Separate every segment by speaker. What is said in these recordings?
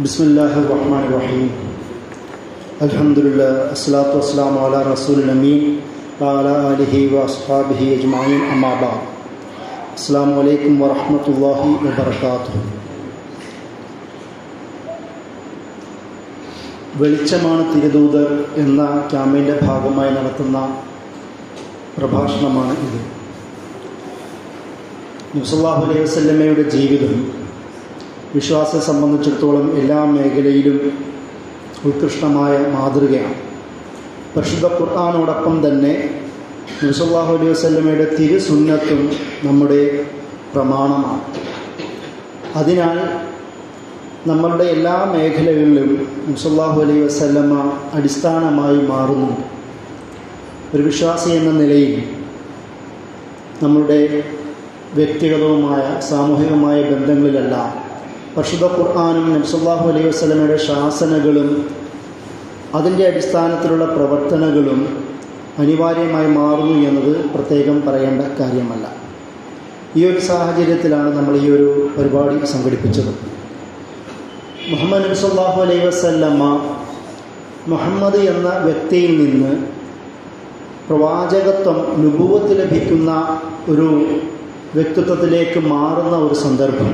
Speaker 1: ബിസ്മില്ലാഹിർ റഹ്മാനിർ റഹീം. അൽഹംദുലില്ലാഹ് അസ്സലാത്തു വസ്സലാമു അലാ റസൂലിൽ അമീൻ വഅലാ ആലിഹി വഅസ്ഹാബിഹി അജ്മഈൻ അമ്മാ ബഅദ്. അസ്സലാമു അലൈക്കും വറഹ്മത്തുള്ളാഹി വബറകാതുഹു. വെളിച്ചമാണ് തിരുദൂതർ എന്ന ക്യാമ്പയിൻ്റെ ഭാഗമായി നടത്തുന്ന പ്രഭാഷണമാണ് ഇത്. നബി സല്ലല്ലാഹു അലൈഹി വസല്ലമയുടെ ജീവിതം വിശ്വാസത്തെ സംബന്ധിച്ചിടത്തോളം എല്ലാ മേഖലയിലും ഉത്കൃഷ്ടമായ മാതൃകയാണ്. പരിശുദ്ധ ഖുർആനോടൊപ്പം തന്നെ നബി സല്ലല്ലാഹു അലൈഹി വസല്ലമയുടെ തിരുസുന്നത്തും നമ്മുടെ പ്രമാണമാണ്. അതിനാൽ നമ്മളുടെ എല്ലാ മേഖലകളിലും നബി സല്ലല്ലാഹു അലൈഹി വസല്ലമ അടിസ്ഥാനമായി മാറുന്നു. ഒരു വിശ്വാസി എന്ന നിലയിൽ നമ്മളുടെ വ്യക്തിഗതവുമായ സാമൂഹികമായ ബന്ധങ്ങളിലെല്ലാം പരിശുദ്ധ ഖുർആനും നബി സല്ലല്ലാഹു അലൈഹി വസല്ലമയുടെ ശാസനകളും അതിൻ്റെ അടിസ്ഥാനത്തിലുള്ള പ്രവർത്തനങ്ങളും അനിവാര്യമായി മാറുന്നു എന്നത് പ്രത്യേകം പറയേണ്ട കാര്യമല്ല. ഈ ഒരു സാഹചര്യത്തിലാണ് നമ്മൾ ഈ ഒരു പരിപാടി സംഘടിപ്പിച്ചത്. മുഹമ്മദ് നബി സല്ലല്ലാഹു അലൈഹി വസല്ലമ മുഹമ്മദ് എന്ന വ്യക്തിയിൽ നിന്ന് പ്രവാചകത്വം നുബുവത്ത് ലഭിക്കുന്ന ഒരു വ്യക്തിത്വത്തിലേക്ക് മാറുന്ന ഒരു സന്ദർഭം,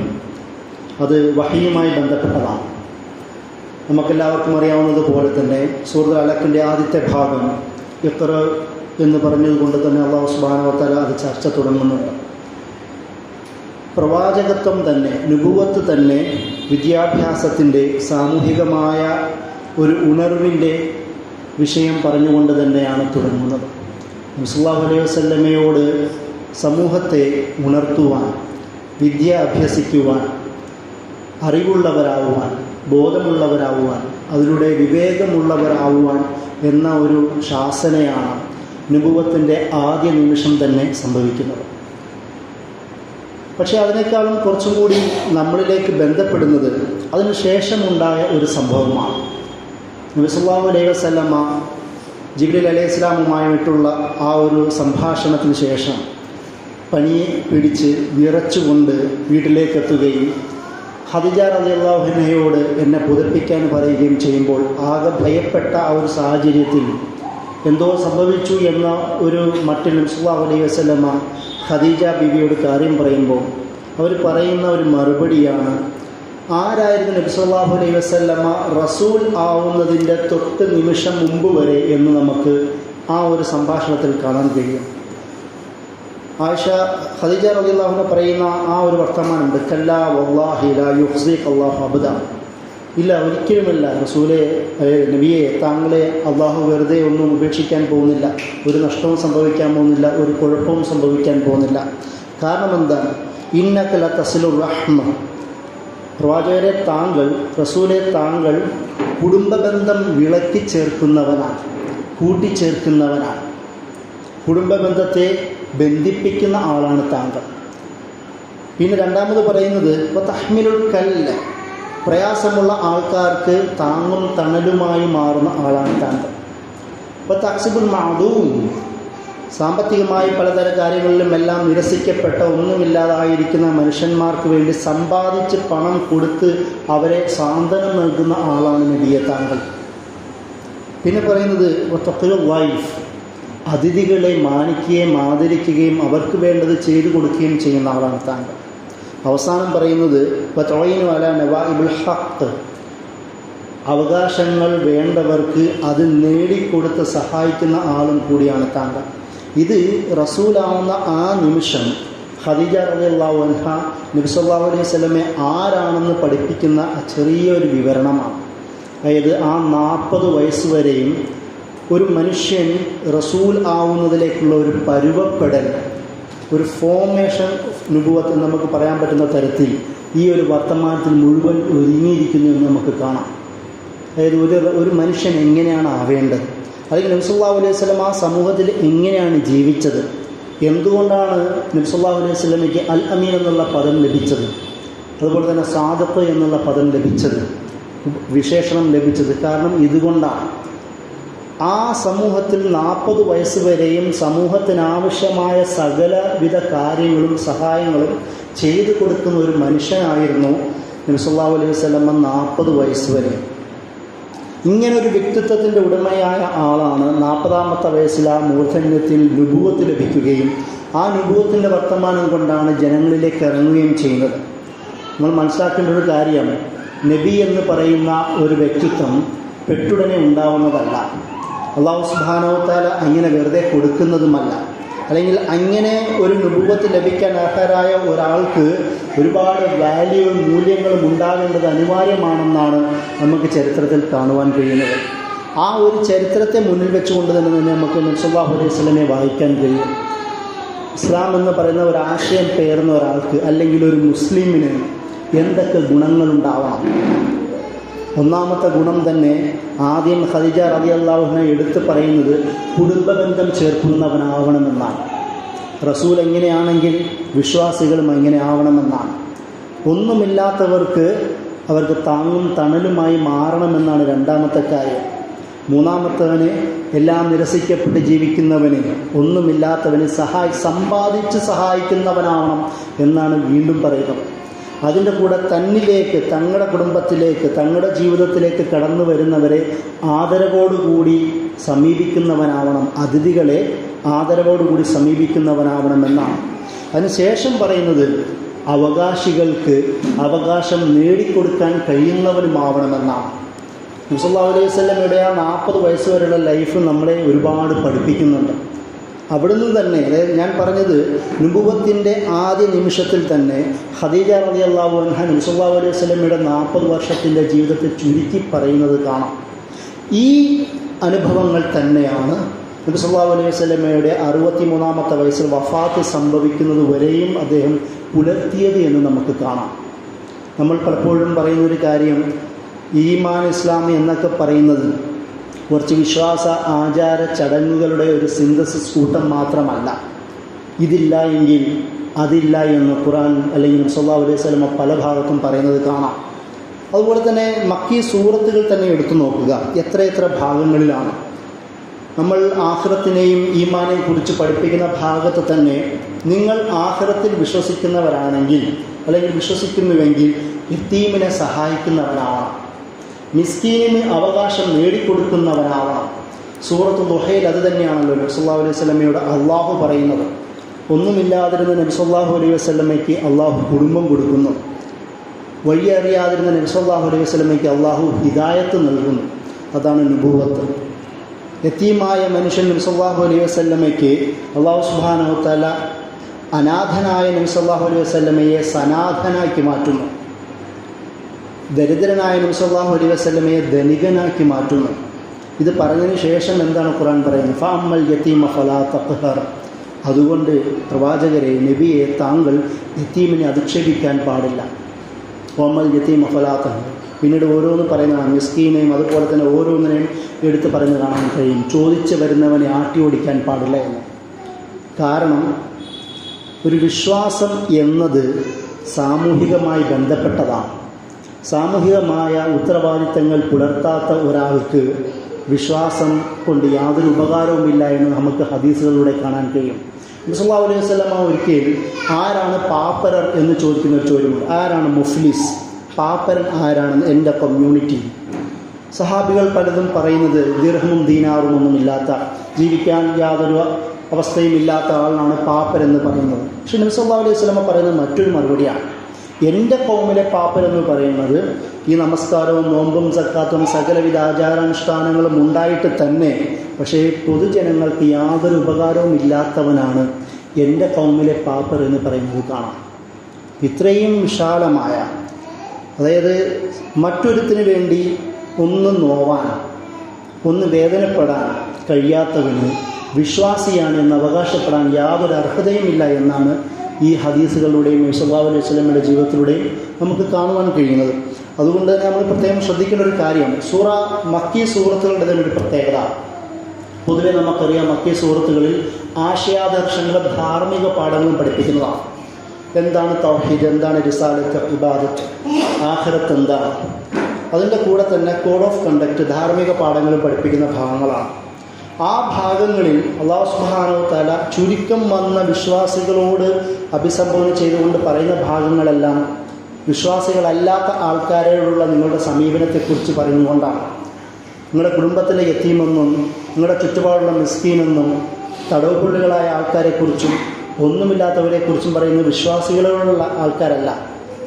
Speaker 1: അത് വഹയുമായി ബന്ധപ്പെട്ടതാണ്. നമുക്കെല്ലാവർക്കും അറിയാവുന്നതുപോലെ തന്നെ സൂറത്തുൽ അലഖിൻ്റെ ആദ്യത്തെ ഭാഗം ഇഖ്റ എന്ന് പറഞ്ഞതുകൊണ്ട് തന്നെ അല്ലാഹു സുബ്ഹാനഹു വ തആല അത് ചർച്ച തുടങ്ങുന്നുണ്ട്. പ്രവാചകത്വം തന്നെ, നുബുവത്ത് തന്നെ വിദ്യാഭ്യാസത്തിൻ്റെ സാമൂഹികമായ ഒരു ഉണർവിൻ്റെ വിഷയം പറഞ്ഞുകൊണ്ട് തന്നെയാണ് തുടങ്ങുന്നത്. നബി സല്ലല്ലാഹു അലൈഹി വസല്ലമയോട് സമൂഹത്തെ ഉണർത്തുവാൻ, വിദ്യ അഭ്യസിക്കുവാൻ, അറിവുള്ളവരാകുവാൻ, ബോധമുള്ളവരാകുവാൻ, അതിലൂടെ വിവേകമുള്ളവരാകുവാൻ എന്ന ഒരു ശാസനയാണ് നുബുവത്തിൻ്റെ ആദ്യ നിമിഷം തന്നെ സംഭവിക്കുന്നത്. പക്ഷേ അതിനേക്കാളും കുറച്ചും കൂടി നമ്മളിലേക്ക് ബന്ധപ്പെടുന്നത് അതിനുശേഷമുണ്ടായ ഒരു സംഭവമാണ്. നബി സല്ലല്ലാഹു അലൈഹി വസല്ലമ ജിബ്രീൽ അലൈഹിസ്സലാമുമായിട്ടുള്ള ആ ഒരു സംഭാഷണത്തിന് ശേഷം പനി പിടിച്ച് വിറച്ചുകൊണ്ട് വീട്ടിലേക്കെത്തുകയും ഖദീജ റളിയല്ലാഹു അൻഹയോട് എന്നെ പുതപ്പിക്കാൻ പറയുകയും ചെയ്യുമ്പോൾ ആകെ ഭയപ്പെട്ട ആ ഒരു സാഹചര്യത്തിൽ എന്തോ സംഭവിച്ചു എന്ന ഒരു മട്ടിൽ നബി സല്ലല്ലാഹു അലൈഹി വസല്ലമ ഖദീജ ബീവിയോട് കാര്യം പറയുമ്പോൾ അവർ പറയുന്ന ഒരു മറുപടിയാണ്, ആരായിരുന്നു നബി സല്ലല്ലാഹു അലൈഹി വസല്ലമ റസൂൽ ആവുന്നതിൻ്റെ തൊട്ട് നിമിഷം മുമ്പ് വരെ എന്ന് നമുക്ക് ആ ഒരു സംഭാഷണത്തിൽ കാണാൻ കഴിയും. ആയിഷ ഖദീജ റളിയല്ലാഹു അൻഹ പറയുന്ന ആ ഒരു വർത്തമാനമുണ്ട്, കല്ലാ വല്ലാഹി ലാ യുഖ്സിക അല്ലാഹു അബദ. ഇല്ല, ഒരിക്കലുമല്ല റസൂലെ, നബിയെ, താങ്കളെ അള്ളാഹു വെറുതെ ഒന്നും ഉപേക്ഷിക്കാൻ പോകുന്നില്ല, ഒരു നഷ്ടവും സംഭവിക്കാൻ പോകുന്നില്ല, ഒരു കുഴപ്പവും സംഭവിക്കാൻ പോകുന്നില്ല. കാരണം എന്താണ്? ഇന്നക ലതസിലുർ റഹ്മ, പ്രവാചകരെ താങ്കൾ, റസൂലെ താങ്കൾ കുടുംബബന്ധം വിളക്കി ചേർക്കുന്നവനാണ്, കൂട്ടിച്ചേർക്കുന്നവനാണ്. കുടുംബബന്ധത്തെ ബന്ധിപ്പിക്കുന്ന ആളാണ് താങ്കൾ. പിന്നെ രണ്ടാമത് പറയുന്നത് തഹ്മിലുൽ കല്ല, പ്രയാസമുള്ള ആൾക്കാർക്ക് താങ്ങും തണലുമായി മാറുന്ന ആളാണ് താങ്കൾ. തക്സിബുൽ മഅദൂം, സാമ്പത്തികമായി പലതരം കാര്യങ്ങളിലും എല്ലാം നിരസിക്കപ്പെട്ട, ഒന്നുമില്ലാതായിരിക്കുന്ന മനുഷ്യന്മാർക്ക് വേണ്ടി സമ്പാദിച്ച് പണം കൊടുത്ത് അവരെ സാന്ത്വനം നൽകുന്ന ആളാണ് നബിയെ താങ്കൾ. പിന്നെ പറയുന്നത് തഖ്റുൽ വൈഫ്, അതിഥികളെ മാനിക്കുകയും ആദരിക്കുകയും അവർക്ക് വേണ്ടത് ചെയ്തു കൊടുക്കുകയും ചെയ്യുന്ന ആളാണ് താങ്കൾ. അവസാനം പറയുന്നത് വതഈനു അലാ നവാഇബുൽ ഹഖ്, അവകാശങ്ങൾ വേണ്ടവർക്ക് അത് നേടിക്കൊടുത്ത് സഹായിക്കുന്ന ആളും കൂടിയാണ് താങ്കൾ. ഇത് റസൂലാവുന്ന ആ നിമിഷം ഖദീജ റളിയല്ലാഹു അൻഹ നബി സല്ലല്ലാഹു അലൈഹി വസല്ലമയെ ആരാണെന്ന് പഠിപ്പിക്കുന്ന ചെറിയൊരു വിവരണമാണ്. അതായത് ആ 40 വയസ്സ് വരെയും ഒരു മനുഷ്യൻ റസൂൽ ആവുന്നതിലേക്കുള്ള ഒരു പരുവപ്പെടൽ, ഒരു ഫോർമേഷൻ നുബുവത്ത് നമുക്ക് പറയാൻ പറ്റുന്ന തരത്തിൽ ഈ ഒരു വർത്തമാനത്തിൽ മുഴുവൻ ഒരുങ്ങിയിരിക്കുന്നു എന്ന് നമുക്ക് കാണാം. അതായത് ഒരു മനുഷ്യൻ എങ്ങനെയാണ് ആവേണ്ടത്, അല്ലെങ്കിൽ നബി സല്ലല്ലാഹു അലൈഹി വസല്ലം ആ സമൂഹത്തിൽ എങ്ങനെയാണ് ജീവിച്ചത്, എന്തുകൊണ്ടാണ് നബി സല്ലല്ലാഹു അലൈഹി വസല്ലമയ്ക്ക് അൽ അമീൻ എന്നുള്ള പദം ലഭിച്ചത്, അതുപോലെ തന്നെ സാദഖ് എന്നുള്ള പദം ലഭിച്ചത്, വിശേഷണം ലഭിച്ചത്. കാരണം ഇതുകൊണ്ടാണ് ആ സമൂഹത്തിൽ 40 വയസ്സ് വരെയും സമൂഹത്തിനാവശ്യമായ സകലവിധ കാര്യങ്ങളും സഹായങ്ങളും ചെയ്തു കൊടുക്കുന്ന ഒരു മനുഷ്യനായിരുന്നു നബി സല്ലല്ലാഹു അലൈഹി വസല്ലം 40 വയസ്സ് വരെ. ഇങ്ങനൊരു വ്യക്തിത്വത്തിൻ്റെ ഉടമയായ ആളാണ് 40-ാമത്തെ വയസ്സിൽ ആ മൂർധന്യത്തിൽ നുബുവത്ത് ലഭിക്കുകയും ആ നുബുവത്തിൻ്റെ വർത്തമാനം കൊണ്ടാണ് ജനങ്ങളിലേക്ക് ഇറങ്ങുകയും ചെയ്യുന്നത്. നമ്മൾ മനസ്സിലാക്കേണ്ട ഒരു കാര്യം, നബി എന്ന് പറയുന്ന ഒരു വ്യക്തിത്വം പെട്ടുടനെ ഉണ്ടാവുന്നതല്ല. അല്ലാഹു സുബ്ഹാനഹു വ തആല അങ്ങനെ വെറുതെ കൊടുക്കുന്നതുമല്ല. അല്ലെങ്കിൽ അങ്ങനെ ഒരു നുബുവത്ത് ലഭിക്കാൻ അർഹരായ ഒരാൾക്ക് ഒരുപാട് വാല്യൂവും മൂല്യങ്ങളും ഉണ്ടാകേണ്ടത് അനിവാര്യമാണെന്നാണ് നമുക്ക് ചരിത്രത്തിൽ കാണുവാൻ കഴിയുന്നത്. ആ ഒരു ചരിത്രത്തെ മുന്നിൽ വെച്ചുകൊണ്ട് തന്നെ നമുക്ക് നബി സല്ലല്ലാഹു അലൈഹി വസല്ലമയെ വായിക്കാൻ കഴിയും. ഇസ്ലാം എന്ന് പറയുന്ന ഒരു ആശയം പേർന്ന ഒരാൾക്ക് അല്ലെങ്കിൽ ഒരു മുസ്ലിമിന് എന്തൊക്കെ ഗുണങ്ങളുണ്ടാവണം. ഒന്നാമത്തെ ഗുണം തന്നെ ആദ്യം ഖദീജ റളിയല്ലാഹു അൻഹ എടുത്തു പറയുന്നത് കുടുംബബന്ധം ചേർക്കുന്നവനാവണമെന്നാണ്. റസൂൽ എങ്ങനെയാണെങ്കിൽ വിശ്വാസികളും എങ്ങനെ ആവണമെന്നാണ്. ഒന്നുമില്ലാത്തവർക്ക് അവർക്ക് താങ്ങും തണലുമായി മാറണമെന്നാണ് രണ്ടാമത്തെ കാര്യം. മൂന്നാമത്തവന് എല്ലാം നിരസിക്കപ്പെട്ട് ജീവിക്കുന്നവന്, ഒന്നുമില്ലാത്തവന് സമ്പാദിച്ച് സഹായിക്കുന്നവനാവണം എന്നാണ് വീണ്ടും പറയുന്നത്. അതിൻ്റെ കൂടെ തന്നിലേക്ക്, തങ്ങളുടെ കുടുംബത്തിലേക്ക്, തങ്ങളുടെ ജീവിതത്തിലേക്ക് കടന്നു വരുന്നവരെ ആദരവോടുകൂടി സമീപിക്കുന്നവനാവണം, അതിഥികളെ ആദരവോടുകൂടി സമീപിക്കുന്നവനാവണമെന്നാണ്. അതിനുശേഷം പറയുന്നത് അവകാശികൾക്ക് അവകാശം നേടിക്കൊടുക്കാൻ കഴിയുന്നവനുമാവണമെന്നാണ്. നബി സല്ലല്ലാഹു അലൈഹി വസല്ലമയുടെ ആ 40 വയസ്സ് വരെയുള്ള ലൈഫ് നമ്മളെ ഒരുപാട് പഠിപ്പിക്കുന്നുണ്ട്. അവിടുന്ന് തന്നെ, അതായത് ഞാൻ പറഞ്ഞത് നുബുവത്തിൻ്റെ ആദ്യ നിമിഷത്തിൽ തന്നെ ഖദീജ റളിയല്ലാഹു അൻഹ നബി സല്ലല്ലാഹു അലൈഹി വസല്ലമയുടെ 40 വർഷത്തിൻ്റെ ജീവിതത്തെ ചുരുക്കി പറയുന്നത് കാണാം. ഈ അനുഭവങ്ങൾ തന്നെയാണ് നബി സല്ലല്ലാഹു അലൈഹി വസല്ലമയുടെ 63-ാമത്തെ വയസ്സിൽ വഫാത്ത് സംഭവിക്കുന്നത് വരെയും അദ്ദേഹം പുലർത്തിയത് എന്ന് നമുക്ക് കാണാം. നമ്മൾ പലപ്പോഴും പറയുന്നൊരു കാര്യം, ഈമാൻ ഇസ്ലാം എന്നൊക്കെ പറയുന്നത് കുറച്ച് വിശ്വാസ ആചാര ചടങ്ങുകളുടെ ഒരു സിന്തസിസ് കൂട്ടം മാത്രമല്ല. ഇതില്ല എങ്കിൽ അതില്ല എന്ന് ഖുർആൻ അല്ലെങ്കിൽ നബി സല്ലല്ലാഹു അലൈഹി വസല്ലം പല ഭാഗത്തും പറയുന്നത് കാണാം. അതുപോലെ തന്നെ മക്കി സൂറത്തുകൾ തന്നെ എടുത്തു നോക്കുക, എത്രയെത്ര ഭാഗങ്ങളിലാണ്. നമ്മൾ ആഖിറത്തിനെയും ഈമാനെയും കുറിച്ച് പഠിപ്പിക്കുന്ന ഭാഗത്ത് തന്നെ നിങ്ങൾ ആഖിറത്തിൽ വിശ്വസിക്കുന്നവരാണെങ്കിൽ അല്ലെങ്കിൽ വിശ്വസിക്കുന്നുവെങ്കിൽ യതീമിനെ സഹായിക്കുന്നവരാവണം, മിസ്കീനിന് അവകാശം നേടിക്കൊടുക്കുന്നവനാവണം. സൂറത്ത് ദുഹയിൽ അത് തന്നെയാണല്ലോ നബി സല്ലല്ലാഹു അലൈഹി വസല്ലമയോട് അള്ളാഹു പറയുന്നത്. ഒന്നുമില്ലാതിരുന്ന നബി സല്ലല്ലാഹു അലൈഹി വസല്ലമയ്ക്ക് അള്ളാഹു കുടുംബം കൊടുക്കുന്നു. വഴി അറിയാതിരുന്ന നബി സല്ലല്ലാഹു അലൈഹി വസല്ലമയ്ക്ക് അള്ളാഹു ഹിദായത്ത് നൽകുന്നു. അതാണ് നുബുവത്ത്. യതീമായ മനുഷ്യൻ നബി സല്ലല്ലാഹു അലൈഹി വസല്ലമയ്ക്ക് അള്ളാഹു സുബ്ഹാനഹു വ തആല അനാഥനായ നബി സല്ലല്ലാഹു അലൈഹി വസല്ലമയെ സനാഥനാക്കി മാറ്റുന്നു. ദരിദ്രനായ നബി സല്ലല്ലാഹു അലൈഹി വസല്ലമയെ ധനികനാക്കി മാറ്റുന്നു. ഇത് പറഞ്ഞതിന് ശേഷം എന്താണ് ഖുർആൻ പറയുന്നത്? ഫഅമ്മൽ യതീമ ഫലാ തഖ്ഹർ. അതുകൊണ്ട് പ്രവാചകരെ, നബിയെ, താങ്കൾ യതീമിനെ അധിക്ഷേപിക്കാൻ പാടില്ല. വഅമ്മൽ യതീമ ഫലാ തഖ്ഹർ. പിന്നീട് ഓരോന്ന് പറയുന്നതാണ്, മിസ്കീനെയും അതുപോലെ തന്നെ ഓരോന്നിനെയും എടുത്ത് പറയുന്നത് കാണാൻ കഴിയും. ചോദിച്ച് വരുന്നവനെ ആട്ടി ഓടിക്കാൻ പാടില്ല എന്ന്. കാരണം ഒരു വിശ്വാസം എന്നത് സാമൂഹികമായി ബന്ധപ്പെട്ടതാണ്. സാമൂഹികമായ ഉത്തരവാദിത്തങ്ങൾ പുലർത്താത്ത ഒരാൾക്ക് വിശ്വാസം കൊണ്ട് യാതൊരു ഉപകാരവുമില്ല എന്ന് നമുക്ക് ഹദീസുകളിലൂടെ കാണാൻ കഴിയും. നബി സല്ലല്ലാഹു അലൈഹി വസല്ലം ഒരിക്കൽ ആരാണ് പാപ്പരർ എന്ന് ചോദിക്കുന്ന ഒരു ചോദ്യമുണ്ട്. ആരാണ് മുഫ്ലിസ്? പാപ്പരൻ ആരാണെന്ന് എൻ്റെ കമ്മ്യൂണിറ്റി. സഹാബികൾ പലതും പറയുന്നത് ദിർഹമും ദീനാറും ഒന്നുമില്ലാത്ത, ജീവിക്കാൻ യാതൊരു അവസ്ഥയും ഇല്ലാത്ത ആളാണ് പാപ്പരെന്ന് പറയുന്നത്. പക്ഷേ നബി സല്ലല്ലാഹു അലൈഹി വസല്ലം പറയുന്നത് മറ്റൊരു മറുപടിയാണ്. എൻ്റെ കൗമിലെ പാപ്പരെന്ന് പറയുന്നത് ഈ നമസ്കാരവും നോമ്പും സക്കാത്തും സകലവിധ ആചാരാനുഷ്ഠാനങ്ങളും ഉണ്ടായിട്ട് തന്നെ പക്ഷേ പൊതുജനങ്ങൾക്ക് യാതൊരു ഉപകാരവും ഇല്ലാത്തവനാണ് എൻ്റെ കൗമിലെ പാപ്പർ എന്ന് പറയുന്നത് കാണാം. ഇത്രയും വിശാലമായ, അതായത് മറ്റൊരുത്തിന് വേണ്ടി ഒന്ന് നോവാൻ, ഒന്ന് വേദനപ്പെടാൻ കഴിയാത്തവന് വിശ്വാസിയാണ് എന്ന് അവകാശപ്പെടാൻ യാതൊരു അർഹതയുമില്ല എന്നാണ് ഈ ഹദീസുകളിലൂടെയും നബി സല്ലല്ലാഹു അലൈഹി വസല്ലമയുടെ ജീവിതത്തിലൂടെയും നമുക്ക് കാണുവാൻ കഴിയുന്നത്. അതുകൊണ്ട് തന്നെ നമ്മൾ പ്രത്യേകം ശ്രദ്ധിക്കേണ്ട ഒരു കാര്യം, മക്കി സൂറത്തുകളുടെ തന്നെ ഒരു പ്രത്യേകത. പൊതുവെ നമുക്കറിയാം, മക്കി സൂറത്തുകളിൽ ആശയാദർശങ്ങളും ധാർമ്മിക പാഠങ്ങളും പഠിപ്പിക്കുന്നതാണ്. എന്താണ് തൗഹീദ്, എന്താണ് റിസാലത്ത്, ഇബാദത്ത്, ആഖിറത്ത് എന്താണ്, അതിൻ്റെ കൂടെ തന്നെ കോഡ് ഓഫ് കണ്ടക്ട്, ധാർമ്മിക പാഠങ്ങളും പഠിപ്പിക്കുന്ന ഭാഗങ്ങളാണ്. ആ ഭാഗങ്ങളിൽ അല്ലാഹു സുബ്ഹാനഹു വ തആല ചുരുക്കം വന്ന വിശ്വാസികളോട് അഭിസംബോധന ചെയ്തുകൊണ്ട് പറയുന്ന ഭാഗങ്ങളെല്ലാം വിശ്വാസികളല്ലാത്ത ആൾക്കാരോടുള്ള നിങ്ങളുടെ സമീപനത്തെക്കുറിച്ച് പറഞ്ഞുകൊണ്ടാണ്. നിങ്ങളുടെ കുടുംബത്തിലെ യതീമെന്നും നിങ്ങളുടെ ചുറ്റുപാടുള്ള മിസ്കീനെന്നും തടവുപുള്ളികളായ ആൾക്കാരെക്കുറിച്ചും ഒന്നുമില്ലാത്തവരെക്കുറിച്ചും പറയുന്നത് വിശ്വാസികളോടുള്ള ആൾക്കാരല്ല.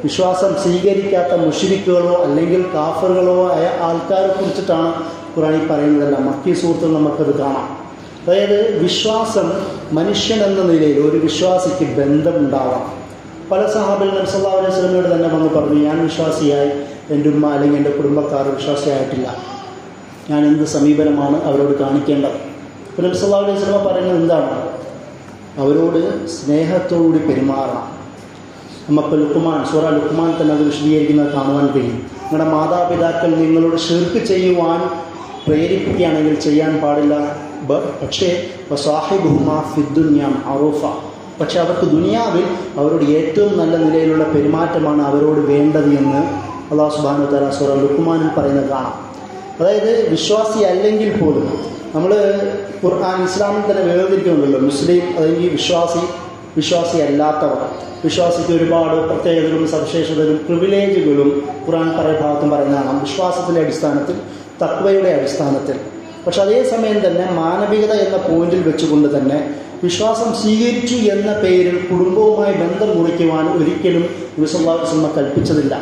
Speaker 1: വിശ്വാസം സ്വീകരിക്കാത്ത മുശ്രിക്കുകളോ അല്ലെങ്കിൽ കാഫറുകളോ ആയ ആൾക്കാരെ കുറിച്ചിട്ടാണ് ഖുർആനിൽ പറയുന്നതല്ല. മക്കീ സൂറത്തിൽ നമുക്കത് കാണാം. അതായത് വിശ്വാസം മനുഷ്യൻ എന്ന നിലയിൽ ഒരു വിശ്വാസിക്ക് ബന്ധമുണ്ടാവാം. പല സഹാബികൾ നബി സല്ലല്ലാഹു അലൈഹി വസല്ലമയോട് തന്നെ വന്ന് പറഞ്ഞു, ഞാൻ വിശ്വാസിയായി, എൻ്റെ ഉമ്മ അല്ലെങ്കിൽ എൻ്റെ കുടുംബക്കാർ വിശ്വാസിയായിട്ടില്ല, ഞാൻ എന്ത് സമീപനമാണ് അവരോട് കാണിക്കേണ്ടത്? അപ്പോൾ നബി സല്ലല്ലാഹു അലൈഹി വസല്ലമ പറയുന്നത് എന്താണ്? അവരോട് സ്നേഹത്തോടുകൂടി പെരുമാറണം. നമുക്ക് ലുക്മാൻ, സൂറ ലുക്മാൻ തന്നെ അത് വിശദീകരിക്കുന്നത് കാണുവാൻ കഴിയും. നിങ്ങളുടെ മാതാപിതാക്കൾ നിങ്ങളോട് ശിർക്ക് ചെയ്യുവാൻ പ്രേരിപ്പിക്കുകയാണെങ്കിൽ ചെയ്യാൻ പാടില്ല. പക്ഷേ വസാഹിബുഹുമാ ഫിദ്ദുനിയ മഅറൂഫ, പക്ഷെ അവർക്ക് ദുനിയാവിൽ അവരോട് ഏറ്റവും നല്ല നിലയിലുള്ള പെരുമാറ്റമാണ് അവരോട് വേണ്ടത് എന്ന് അല്ലാഹു സുബ്ഹാനഹു വ തആല സൂറ ലുക്മാനിൽ പറയുന്നത് കാണാം. അതായത് വിശ്വാസി അല്ലെങ്കിൽ പോലും നമ്മൾ ഖുർആൻ ഇസ്ലാമിൽ തന്നെ വേർതിരിക്കുന്നുണ്ടല്ലോ, മുസ്ലിം അല്ലെങ്കിൽ വിശ്വാസി അല്ലാത്തവർ. വിശ്വാസിക്ക് ഒരുപാട് പ്രത്യേകതകളും സവിശേഷതകളും പ്രിവിലേജുകളും ഖുർആൻ പല ഭാഗത്തും പറയുന്നതാണ്, വിശ്വാസത്തിൻ്റെ അടിസ്ഥാനത്തിൽ, തഖ്വയുടെ അടിസ്ഥാനത്തിൽ. പക്ഷെ അതേസമയം തന്നെ മാനവികത എന്ന പോയിന്റിൽ വെച്ചുകൊണ്ട് തന്നെ വിശ്വാസം സ്വീകരിച്ചു എന്ന പേരിൽ കുടുംബവുമായി ബന്ധം മുറിക്കുവാൻ ഒരിക്കലും നബി സല്ലല്ലാഹു അലൈഹി വസല്ലം കൽപ്പിച്ചതില്ല.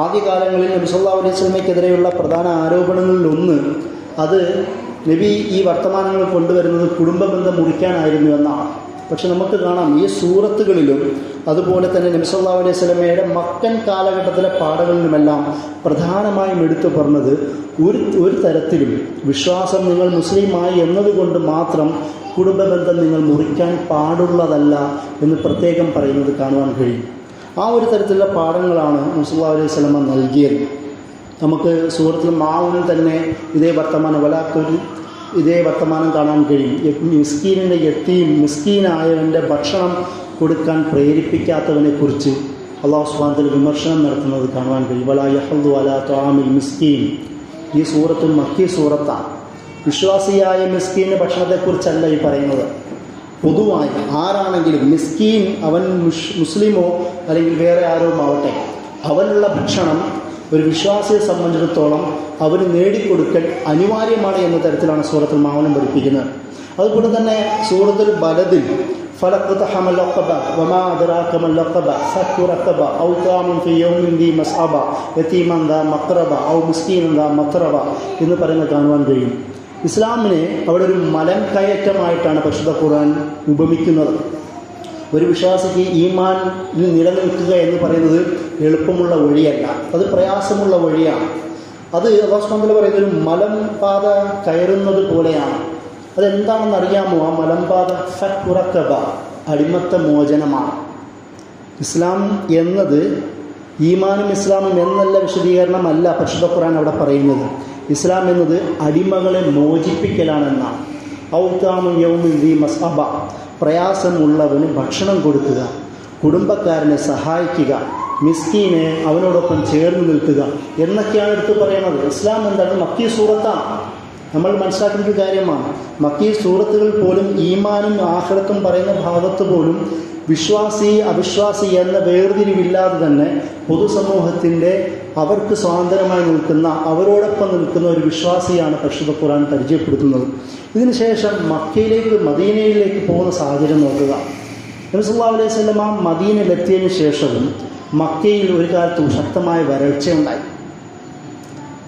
Speaker 1: ആദ്യകാലങ്ങളിൽ നബി സല്ലല്ലാഹു അലൈഹി വസല്ലമയ്ക്കെതിരെയുള്ള പ്രധാന ആരോപണങ്ങളിലൊന്ന് അത് നബി ഈ വർത്തമാനങ്ങൾ കൊണ്ടുവരുന്നത് കുടുംബ ബന്ധം മുറിക്കാനായിരുന്നു എന്നാണ്. പക്ഷെ നമുക്ക് കാണാം ഈ സൂറത്തുകളിലും അതുപോലെ തന്നെ നബി സല്ലല്ലാഹു അലൈഹി വസല്ലമയുടെ മക്കൻ കാലഘട്ടത്തിലെ പാഠങ്ങളിലുമെല്ലാം പ്രധാനമായും എടുത്തു പറഞ്ഞത് ഒരു തരത്തിലും വിശ്വാസം നിങ്ങൾ മുസ്ലിമായി എന്നതുകൊണ്ട് മാത്രം കുടുംബബന്ധം നിങ്ങൾ മുറിക്കാൻ പാടുള്ളതല്ല എന്ന് പ്രത്യേകം പറയുന്നത് കാണുവാൻ കഴിയും. ആ ഒരു തരത്തിലുള്ള പാഠങ്ങളാണ് നബി സല്ലല്ലാഹു അലൈഹി വസല്ലമ നൽകിയത്. നമുക്ക് സൂറത്തുൽ മാഊനിൽ തന്നെ ഇതേ വർത്തമാനം കാണാൻ കഴിയും. മിസ്കീനിൻ്റെ മിസ്കീനായവൻ്റെ ഭക്ഷണം കൊടുക്കാൻ പ്രേരിപ്പിക്കാത്തവനെക്കുറിച്ച് അല്ലാഹു സുബ്ഹാനഹു വ തആല വിമർശനം നടത്തുന്നത് കാണുവാൻ കഴിയും. വലാ യഹ്ദു അലാ തുആമിൽ മിസ്കീൻ. ഈ സൂറത്ത് മക്കി സൂറത്താണ്. വിശ്വാസിയായ മിസ്കീൻ്റെ ഭക്ഷണത്തെക്കുറിച്ചല്ല ഈ പറയുന്നത്. പൊതുവായി ആരാണെങ്കിലും മിസ്കീൻ, അവൻ മുസ്ലിമോ അല്ലെങ്കിൽ വേറെ ആരോ ആവട്ടെ, അവനുള്ള ഭക്ഷണം ഒരു വിശ്വാസിയെ സംബന്ധിച്ചിടത്തോളം അവന് നേടിക്കൊടുക്കൽ അനിവാര്യമാണ് എന്ന തരത്തിലാണ് സൂറത്തുൽ മാഊൻ പഠിപ്പിക്കുന്നത്. അതുപോലെ തന്നെ സൂറത്തുൽ ബലദിൽ ഫലഖ്തഹമൽ അഖബ വമാ അദ്റാക മൽ അഖബ ഫക്കു റഖബ ഔ തഅമുൻ ഫീ യൗമിൻ ദീ മസ്അബ യതീമൻ ദാ മഖറബ ഔ മിസ്കീനൻ ദാ മത്രബ എന്ന് പറയുന്നത് കാണുവാൻ കഴിയും. ഇസ്ലാമിനെ അവിടെ ഒരു മലം കയറ്റമായിട്ടാണ് പരിശുദ്ധ ഖുർആൻ ഉപമിക്കുന്നത്. ഒരു വിശ്വാസിക്ക് ഈമാനിൽ നിലനിൽക്കുക എന്ന് പറയുന്നത് എളുപ്പമുള്ള വഴിയല്ല, അത് പ്രയാസമുള്ള വഴിയാണ്. അത് അല്ലാഹു സുബ്ഹാനഹു വ തആല പറയുന്നത് ഒരു മലമ്പാത കയറുന്നത് പോലെയാണ്. അതെന്താണെന്ന് അറിയാമോ? ആ മലമ്പാത ഫക്കുറക്കബ, അടിമത്ത മോചനമാണ്. ഇസ്ലാം എന്നത് ഈമാനും ഇസ്ലാമും എന്നല്ല വിശദീകരണമല്ല പരിശുദ്ധ ഖുർആൻ അവിടെ പറയുന്നത്. ഇസ്ലാം എന്നത് അടിമകളെ മോചിപ്പിക്കലാണെന്നാണ്. ഔതാമു യൗമിൻ ദീ മസ്അബ, പ്രയാസമുള്ളവന് ഭക്ഷണം കൊടുക്കുക, കുടുംബക്കാരനെ സഹായിക്കുക, മിസ്കീനെ അവനോടൊപ്പം ചേർന്ന് നിൽക്കുക എന്നൊക്കെയാണ് എടുത്ത് പറയുന്നത്. ഇസ്ലാം എന്താണ്? മക്കീ സൂറത്താണ്. നമ്മൾ മനസ്സിലാക്കേണ്ട ഒരു കാര്യമാണ്. മക്കീ സൂറത്തുകൾ പോലും ഈമാനും ആഖിറത്തും പറയുന്ന ഭാഗത്ത് പോലും വിശ്വാസി അവിശ്വാസി എന്ന വേർതിരിവില്ലാതെ തന്നെ പൊതുസമൂഹത്തിൻ്റെ അവർക്ക് സ്വാതന്ത്ര്യമായി നിൽക്കുന്ന, അവരോടൊപ്പം നിൽക്കുന്ന ഒരു വിശ്വാസിയാണ് പരിശുദ്ധ ഖുർആൻ പരിചയപ്പെടുത്തുന്നത്. ഇതിനുശേഷം മദീനയിലേക്ക് പോകുന്ന സാഹചര്യം നോക്കുക. നബി സല്ലല്ലാഹു അലൈഹി വസല്ലമ മദീനയിലെത്തിയതിന് ശേഷവും മക്കയിൽ ഒരു കാലത്ത് ശക്തമായ വരൾച്ചയുണ്ടായി.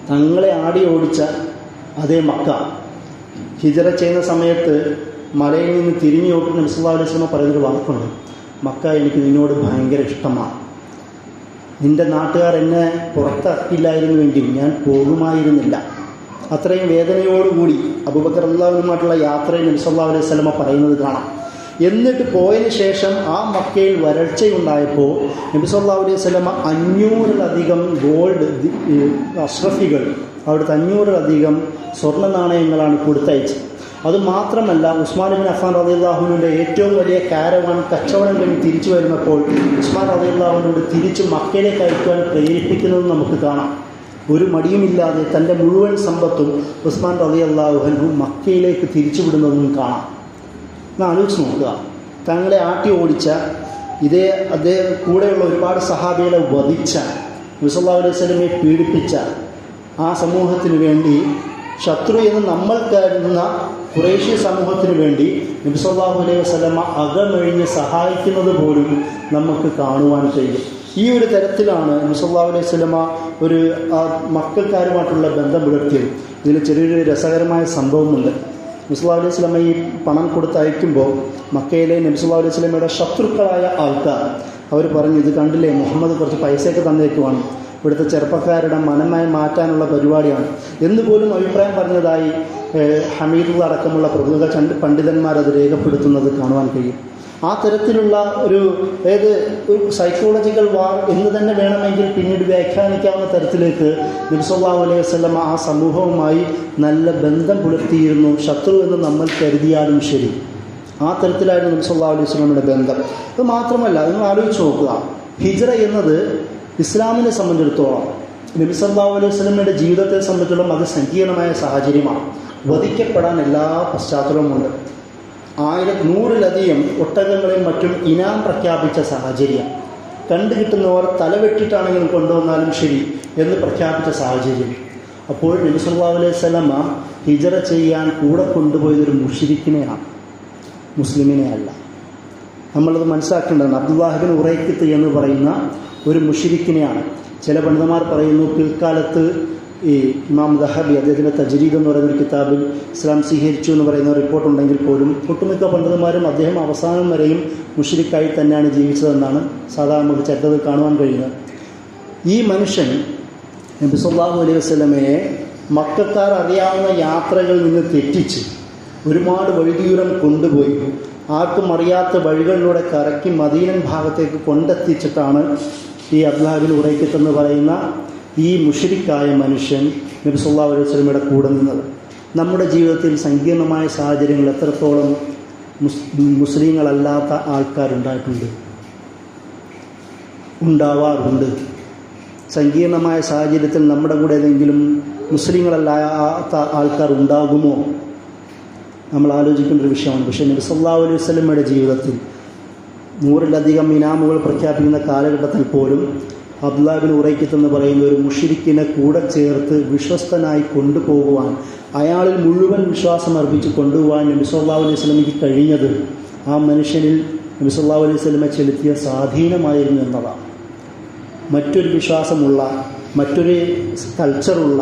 Speaker 1: തങ്ങളെ ആടി ഓടിച്ച അതേ മക്ക ഹിജറ ചെയ്യുന്ന സമയത്ത് മലയിൽ നിന്ന് തിരിഞ്ഞു നോക്കി നബി സല്ലല്ലാഹു അലൈഹി വസല്ലമ പറയുന്നൊരു വാക്കുണ്ട്, മക്ക എനിക്ക് നിന്നോട് ഭയങ്കര ഇഷ്ടമാണ്, നിൻ്റെ നാട്ടുകാർ എന്നെ പുറത്താക്കിയില്ലായിരുന്നുവെങ്കിൽ ഞാൻ പോകുമായിരുന്നില്ല. അത്രയും വേദനയോടുകൂടി അബൂബക്കർ റളിയല്ലാഹുവിനുമായിട്ടുള്ള യാത്രയിൽ നബി സല്ലല്ലാഹു അലൈഹി വസല്ലമ പറയുന്നത് കാണാം. എന്നിട്ട് പോയതിന് ശേഷം ആ മക്കയിൽ വരൾച്ചയുണ്ടായപ്പോൾ നബി സല്ലല്ലാഹു അലൈഹി വസല്ലമ 500-ലധികം ഗോൾഡ് അഷ്റഫികൾ, അവിടുത്തെ 500-ലധികം സ്വർണ്ണ നാണയങ്ങളാണ് കൊടുത്തയച്ചത്. അതുമാത്രമല്ല, ഉസ്മാൻ ഇബ്നു അഫ്ഫാൻ റളിയല്ലാഹുവിൻ്റെ ഏറ്റവും വലിയ കാരവാൻ കച്ചവടം കഴിഞ്ഞ് തിരിച്ചു വരുന്നപ്പോൾ ഉസ്മാൻ റളിയല്ലാഹുവിനോട് തിരിച്ച് മക്കയിലേക്ക് അയക്കുവാൻ പ്രേരിപ്പിക്കുന്നത് നമുക്ക് കാണാം. ഒരു മടിയുമില്ലാതെ തൻ്റെ മുഴുവൻ സമ്പത്തും ഉസ്മാൻ റളിയല്ലാഹു അൻഹു മക്കയിലേക്ക് തിരിച്ചുവിടുന്നതും കാണാം. ഒന്ന് ആലോചിച്ച് നോക്കുക. തങ്ങളെ ആട്ടി ഓടിച്ച അദ്ദേഹം കൂടെയുള്ള ഒരുപാട് സഹാബികളെ വധിച്ച, നബി സല്ലല്ലാഹു അലൈഹി വസല്ലമയെ പീഡിപ്പിച്ച ആ സമൂഹത്തിന് വേണ്ടി, ശത്രു എന്ന് നമ്മൾ കരുതുന്ന ഖുറൈശി സമൂഹത്തിന് വേണ്ടി നബി സല്ലല്ലാഹു അലൈഹി വസല്ലമ അകമഴിഞ്ഞ് സഹായിക്കുന്നത് പോലും നമുക്ക് കാണുവാൻ കഴിയും. ഈ ഒരു തരത്തിലാണ് നബി സല്ലല്ലാഹു അലൈഹി വസല്ലമ ഒരു മക്കൾക്കാരുമായിട്ടുള്ള ബന്ധം പുലർത്തിയത്. ഇതിൽ ചെറിയൊരു രസകരമായ സംഭവമുണ്ട്. നബി സല്ലല്ലാഹു അലൈഹി വസല്ലമ ഈ പണം കൊടുത്തയക്കുമ്പോൾ മക്കയിലെ നബി സല്ലല്ലാഹു അലൈഹി വസല്ലമയുടെ ശത്രുക്കളായ ആൾക്കാർ അവർ പറഞ്ഞു, ഇത് കണ്ടില്ലേ, മുഹമ്മദ് കുറച്ച് പൈസയൊക്കെ തന്നേക്കുവാണ്, ഇവിടുത്തെ ചെറുപ്പക്കാരുടെ മനമായി മാറ്റാനുള്ള പരിപാടിയാണ് എന്നുപോലും അഭിപ്രായം പറഞ്ഞതായി ഹമീദുള്ള അടക്കമുള്ള പ്രമുഖ പണ്ഡിതന്മാരത് രേഖപ്പെടുത്തുന്നത് കാണുവാൻ കഴിയും. ആ തരത്തിലുള്ള ഒരു സൈക്കോളജിക്കൽ വാർ എന്ന് തന്നെ വേണമെങ്കിൽ പിന്നീട് വ്യാഖ്യാനിക്കാവുന്ന തരത്തിലേക്ക് നബി സല്ലല്ലാഹു അലൈഹി വസല്ലമ ആ സമൂഹവുമായി നല്ല ബന്ധം പുലർത്തിയിരുന്നു. ശത്രു എന്ന് നമ്മൾ കരുതിയാലും ശരി, ആ തരത്തിലായിരുന്നു നബി സല്ലല്ലാഹു അലൈഹി വസല്ലമയുടെ ബന്ധം. അത് മാത്രമല്ല, നിങ്ങൾ ആലോചിച്ച് നോക്കുക, ഹിജ്റ എന്നത് ഇസ്ലാമിനെ സംബന്ധിച്ചിടത്തോളം, നബി സല്ലല്ലാഹു അലൈഹി വസല്ലമയുടെ ജീവിതത്തെ സംബന്ധിച്ചിടത്തോളം അത് സങ്കീർണമായ സാഹചര്യമാണ്. വധിക്കപ്പെടാൻ എല്ലാ പശ്ചാത്തലവുമുണ്ട്. 100-ലധികം ഒട്ടകങ്ങളെയും മറ്റും ഇനാം പ്രഖ്യാപിച്ച സാഹചര്യം, കണ്ടുകിട്ടുന്നവർ തലവെട്ടിട്ടാണെങ്കിലും കൊണ്ടുവന്നാലും ശരി എന്ന് പ്രഖ്യാപിച്ച സാഹചര്യം. അപ്പോൾ നബി സല്ലല്ലാഹു അലൈഹി വസല്ലമ ഹിജ്റ ചെയ്യാൻ കൂടെ കൊണ്ടുപോയതൊരു മുശ്രിക്കിനെയാണ്, മുസ്ലിമിനെ അല്ല. നമ്മളത് മനസ്സിലാക്കേണ്ടതാണ്. അബ്ദുല്ലാഹ് ഇബ്നു ഉറൈഖത്ത് എന്ന് പറയുന്ന ഒരു മുശ്രിക്കിനെയാണ്. ചില പണ്ഡിതന്മാർ പറയുന്നു, പിൽക്കാലത്ത് ഈ ഇമാം ദഹബി അദ്ദേഹത്തിൻ്റെ തജ്രീദ് എന്ന് പറയുന്ന ഒരു കിതാബിൽ ഇസ്ലാം സ്വീകരിച്ചു എന്ന് പറയുന്ന റിപ്പോർട്ടുണ്ടെങ്കിൽ പോലും ഒട്ടുമിക്ക പണ്ഡിതന്മാരും അദ്ദേഹം അവസാനം വരെയും മുശ്രിക്കായി തന്നെയാണ് ജീവിച്ചതെന്നാണ് സാധാരണ നമുക്ക് ചരിത്രത്തിൽ കാണുവാൻ കഴിയുന്നത്. ഈ മനുഷ്യൻ നബി സല്ലല്ലാഹു അലൈഹി വസല്ലമയെ മക്കക്കാർ അറിയാവുന്ന യാത്രകളിൽ നിന്ന് തെറ്റിച്ച് ഒരുപാട് വഴിദൂരം കൊണ്ടുപോയി ആർക്കും അറിയാത്ത വഴികളിലൂടെ കറക്കി മദീനൻ ഭാഗത്തേക്ക് കൊണ്ടെത്തിച്ചിട്ടാണ് ഈ അബ്ദുല്ലാഹ് ഇബ്നു ഉറൈഖത്ത് എന്ന് പറയുന്ന ഈ മുശ്രിക്കായ മനുഷ്യൻ നബി സല്ലല്ലാഹു അലൈഹി വസല്ലമയുടെ കൂടെ നിന്നത്. നമ്മുടെ ജീവിതത്തിൽ സങ്കീർണമായ സാഹചര്യങ്ങൾ എത്രത്തോളം മുസ്ലിങ്ങളല്ലാത്ത ആൾക്കാരുണ്ടായിട്ടുണ്ട്, ഉണ്ടാവാറുണ്ട്. സങ്കീർണമായ സാഹചര്യത്തിൽ നമ്മുടെ കൂടെ ഏതെങ്കിലും മുസ്ലിങ്ങളല്ലാത്ത ആൾക്കാർ ഉണ്ടാകുമോ? നമ്മൾ ആലോചിക്കേണ്ട ഒരു വിഷയമാണ്. പക്ഷേ നബി സല്ലല്ലാഹു അലൈഹി വസല്ലമയുടെ ജീവിതത്തിൽ 100-ലധികം ഇനാമുകൾ പ്രഖ്യാപിക്കുന്ന കാലഘട്ടത്തിൽ പോലും അബ്ദുല്ലാഹ് ഇബ്നു ഉറൈഖത്ത് എന്ന് പറയുന്ന ഒരു മുശ്രിക്കിനെ കൂടെ ചേർത്ത് വിശ്വസ്തനായി കൊണ്ടുപോകുവാൻ, അയാളിൽ മുഴുവൻ വിശ്വാസം അർപ്പിച്ച് കൊണ്ടുപോകാൻ നബി സല്ലല്ലാഹു അലൈഹി വസല്ലമയ്ക്ക് കഴിഞ്ഞത് ആ മനുഷ്യനിൽ നബി സല്ലല്ലാഹു അലൈഹി വസല്ലമ ചെലുത്തിയ സ്വാധീനമായിരുന്നു എന്നതാണ്. മറ്റൊരു വിശ്വാസമുള്ള, മറ്റൊരു കൾച്ചറുള്ള,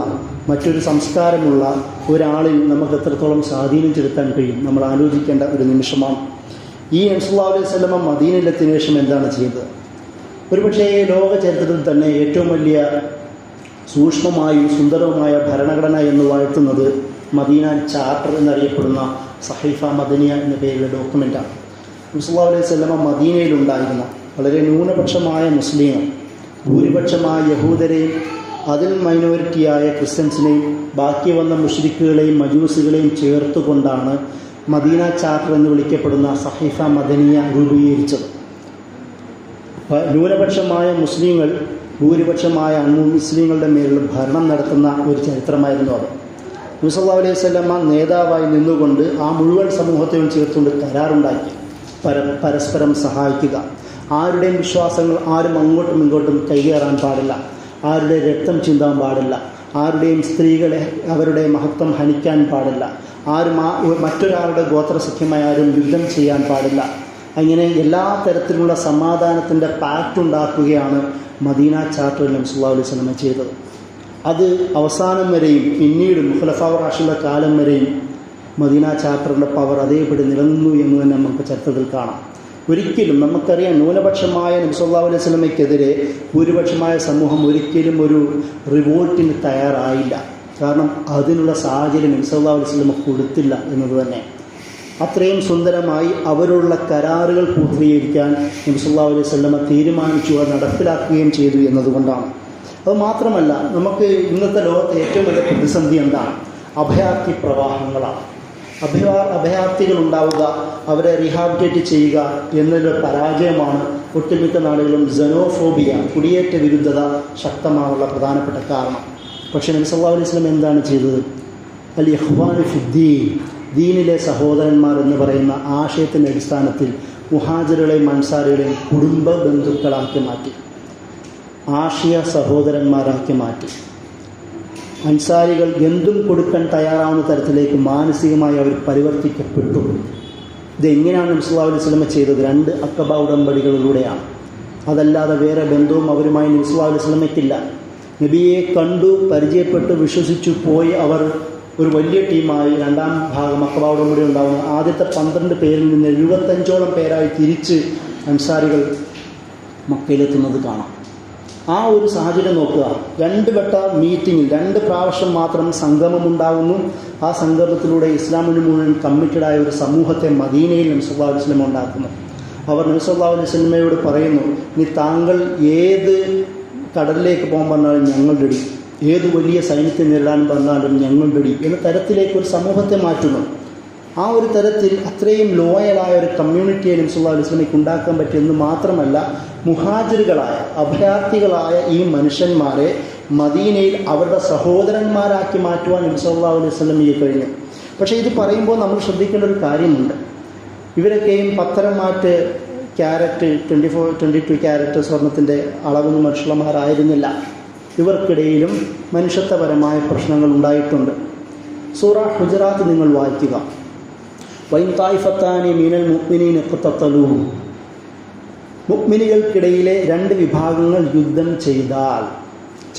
Speaker 1: മറ്റൊരു സംസ്കാരമുള്ള ഒരാളിൽ നമുക്ക് എത്രത്തോളം സ്വാധീനം ചെലുത്താൻ കഴിയും, നമ്മൾ ആലോചിക്കേണ്ട ഒരു നിമിഷമാണ്. ഈ നബി സല്ലല്ലാഹു അലൈഹി വസല്ലമ മദീനയിലെത്തിയതിനു ശേഷം എന്താണ് ചെയ്തത്? ഒരുപക്ഷേ ലോക ചരിത്രത്തിൽ തന്നെ ഏറ്റവും വലിയ സൂക്ഷ്മമായും സുന്ദരവുമായ ഭരണഘടന എന്ന് വാഴ്ത്തുന്നത് മദീന ചാർട്ടർ എന്നറിയപ്പെടുന്ന സഹീഫ മദനിയ എന്ന പേരിലുള്ള ഡോക്യുമെൻ്റാണ്. നബി സല്ലല്ലാഹു അലൈഹി വസല്ലമ മദീനയിലുണ്ടായിരുന്ന വളരെ ന്യൂനപക്ഷമായ മുസ്ലിങ്ങൾ, ഭൂരിപക്ഷമായ യഹൂദരെയും അതിൽ മൈനോറിറ്റിയായ ക്രിസ്ത്യൻസിനെയും ബാക്കി വന്ന മുശ്രിക്കുകളെയും മജൂസുകളെയും ചേർത്തുകൊണ്ടാണ് മദീന ചാർട്ടർ എന്ന് വിളിക്കപ്പെടുന്ന സഹീഫ മദനിയ രൂപീകരിച്ചത്. ന്യൂനപക്ഷമായ മുസ്ലിങ്ങൾ ഭൂരിപക്ഷമായ മുസ്ലിങ്ങളുടെ മേലുള്ള ഭരണം നടത്തുന്ന ഒരു ചരിത്രമായിരുന്നു അത്. നബി സല്ലല്ലാഹു അലൈഹി വസല്ലമ നേതാവായി നിന്നുകൊണ്ട് ആ മുഴുവൻ സമൂഹത്തെയും ചേർത്തുകൊണ്ട് കരാറുണ്ടാക്കി, പരസ്പരം സഹായിക്കുക, ആരുടെയും വിശ്വാസങ്ങൾ ആരും അങ്ങോട്ടും ഇങ്ങോട്ടും കൈകേറാൻ പാടില്ല, ആരുടെ രക്തം ചിന്താൻ പാടില്ല, ആരുടെയും സ്ത്രീകളെ അവരുടെ മഹത്വം ഹനിക്കാൻ പാടില്ല, ആരും മറ്റൊരാളുടെ ഗോത്രസഖ്യമായി ആരും യുദ്ധം ചെയ്യാൻ പാടില്ല. അങ്ങനെ എല്ലാ തരത്തിലുള്ള സമാധാനത്തിൻ്റെ പാക്റ്റ് ഉണ്ടാക്കുകയാണ് മദീന ചാർട്ടർ നബി സല്ലല്ലാഹു അലൈഹി വസല്ലമ ചെയ്തത്. അത് അവസാനം വരെയും പിന്നീട് ഖുലഫാ റാഷിദുകളുടെ കാലം വരെയും മദീന ചാർട്ടറിൻ്റെ പവർ അതേപടി നിലനിന്നു എന്ന് തന്നെ നമുക്ക് ചരിത്രത്തിൽ കാണാം. ഒരിക്കലും നമുക്കറിയാം, ന്യൂനപക്ഷമായ നബി സല്ലല്ലാഹു അലൈഹി വസല്ലമയ്ക്കെതിരെ ഭൂരിപക്ഷമായ സമൂഹം ഒരിക്കലും ഒരു റിവോൾട്ടിന് തയ്യാറായില്ല. കാരണം അതിനുള്ള സാഹചര്യം നബി സല്ലല്ലാഹു അലൈഹി വസല്ലമ കൊടുത്തില്ല എന്നത് തന്നെ. അത്രയും സുന്ദരമായി അവരുള്ള കരാറുകൾ പൂർത്തീകരിക്കാൻ നബി സല്ലല്ലാഹു അലൈഹി വസല്ലമ തീരുമാനിച്ചു, അത് നടപ്പിലാക്കുകയും ചെയ്തു എന്നതുകൊണ്ടാണ്. അതുമാത്രമല്ല, നമുക്ക് ഇന്നത്തെ ലോകത്തെ ഏറ്റവും വലിയ പ്രതിസന്ധി എന്താണ്? അഭയാർത്ഥി പ്രവാഹങ്ങളാണ്. അഭയാർത്ഥികൾ ഉണ്ടാവുക, അവരെ റീഹാബിലിറ്റേറ്റ് ചെയ്യുക എന്നൊരു പരാജയമാണ് ഒട്ടുമിക്ക നാടുകളും സെനോഫോബിയ, കുടിയേറ്റ വിരുദ്ധത ശക്തമായുള്ള പ്രധാനപ്പെട്ട കാരണം. പക്ഷേ നബി സല്ലല്ലാഹു അലൈഹി വസല്ലം എന്താണ് ചെയ്തത്? അൽ ഇഖ്വാനു ഫിദ്ദീൻ, ദീനിലെ സഹോദരന്മാർ എന്ന് പറയുന്ന ആശയത്തിൻ്റെ അടിസ്ഥാനത്തിൽ മുഹാജിറുകളെയും അൻസാരികളെയും കുടുംബ ബന്ധുക്കളാക്കി മാറ്റി, ആശയ സഹോദരന്മാരാക്കി മാറ്റി. അൻസാരികൾ എന്തും കൊടുക്കാൻ തയ്യാറാവുന്ന തരത്തിലേക്ക് മാനസികമായി അവർ പരിവർത്തിക്കപ്പെട്ടു. ഇതെങ്ങനെയാണ് നബി സല്ലല്ലാഹു അലൈഹി വസല്ലം ചെയ്തത്? 2 അഖബ ഉടമ്പടികളിലൂടെയാണ്. അതല്ലാതെ വേറെ ബന്ധവും അവരുമായി നബി സല്ലല്ലാഹു അലൈഹി വസല്ലമയ്ക്കില്ല. നബിയെ കണ്ടു, പരിചയപ്പെട്ടു, വിശ്വസിച്ചു പോയി അവർ ഒരു വലിയ ടീമായി 2ാം ഭാഗം അഖബ ഉടമ്പടി ഉണ്ടാകുന്നു. ആദ്യത്തെ 12 പേരിൽ നിന്ന് 75ഓളം പേരായി തിരിച്ച് അൻസാരികൾ മക്കയിലെത്തുന്നത് കാണാം. ആ ഒരു സാഹചര്യം നോക്കുക. 2 വട്ട മീറ്റിങ്ങിൽ 2 പ്രാവശ്യം മാത്രം സംഗമമുണ്ടാകുന്നു. ആ സംഗമത്തിലൂടെ ഇസ്ലാമിന് മുഴുവൻ കമ്മിറ്റഡായ ഒരു സമൂഹത്തെ മദീനയിൽ നബി സല്ലല്ലാഹു അലൈഹി വസല്ലം ഉണ്ടാക്കുന്നു. അവർ നബി സല്ലല്ലാഹു അലൈഹി വസല്ലമയോട് പറയുന്നു, ഇനി താങ്കൾ ഏത് കടലിലേക്ക് പോകാൻ പറഞ്ഞാലും ഞങ്ങൾ റെഡി, ഏത് വലിയ സൈന്യത്തെ നേരിടാൻ പറഞ്ഞാലും ഞങ്ങൾ റെഡി എന്ന തരത്തിലേക്ക് ഒരു സമൂഹത്തെ മാറ്റുന്നു. ആ ഒരു തരത്തിൽ അത്രയും ലോയലായ ഒരു കമ്മ്യൂണിറ്റിയെ നബി സല്ലല്ലാഹു അലൈഹി വസല്ലമയ്ക്ക് ഉണ്ടാക്കാൻ പറ്റിയെന്ന് മാത്രമല്ല, മുഹാജിറുകളായ അഭയാർത്ഥികളായ ഈ മനുഷ്യന്മാരെ മദീനയിൽ അവരുടെ സഹോദരന്മാരാക്കി മാറ്റുവാൻ നബി സല്ലല്ലാഹു അലൈഹി വസല്ലമയ്ക്ക് കഴിഞ്ഞു. പക്ഷേ ഇത് പറയുമ്പോൾ നമ്മൾ ശ്രദ്ധിക്കേണ്ട ഒരു കാര്യമുണ്ട്. ഇവരൊക്കെയും പത്തരമാറ്റ് ക്യാരറ്റ് 22 ക്യാരറ്റ് സ്വർണത്തിൻ്റെ അളവൊന്നും മനുഷ്യന്മാരായിരുന്നില്ല. ഇവർക്കിടയിലും മനുഷ്യത്വപരമായ പ്രശ്നങ്ങൾ ഉണ്ടായിട്ടുണ്ട്. സൂറ ഹുജറാത്ത് നിങ്ങൾ വായിക്കുക. വൈൻ തായിഫത്താനി മീനൽ മുഅ്മിനീന ഖതതലൂ, മുഅ്മിനുകൾക്കിടയിലെ 2 വിഭാഗങ്ങൾ യുദ്ധം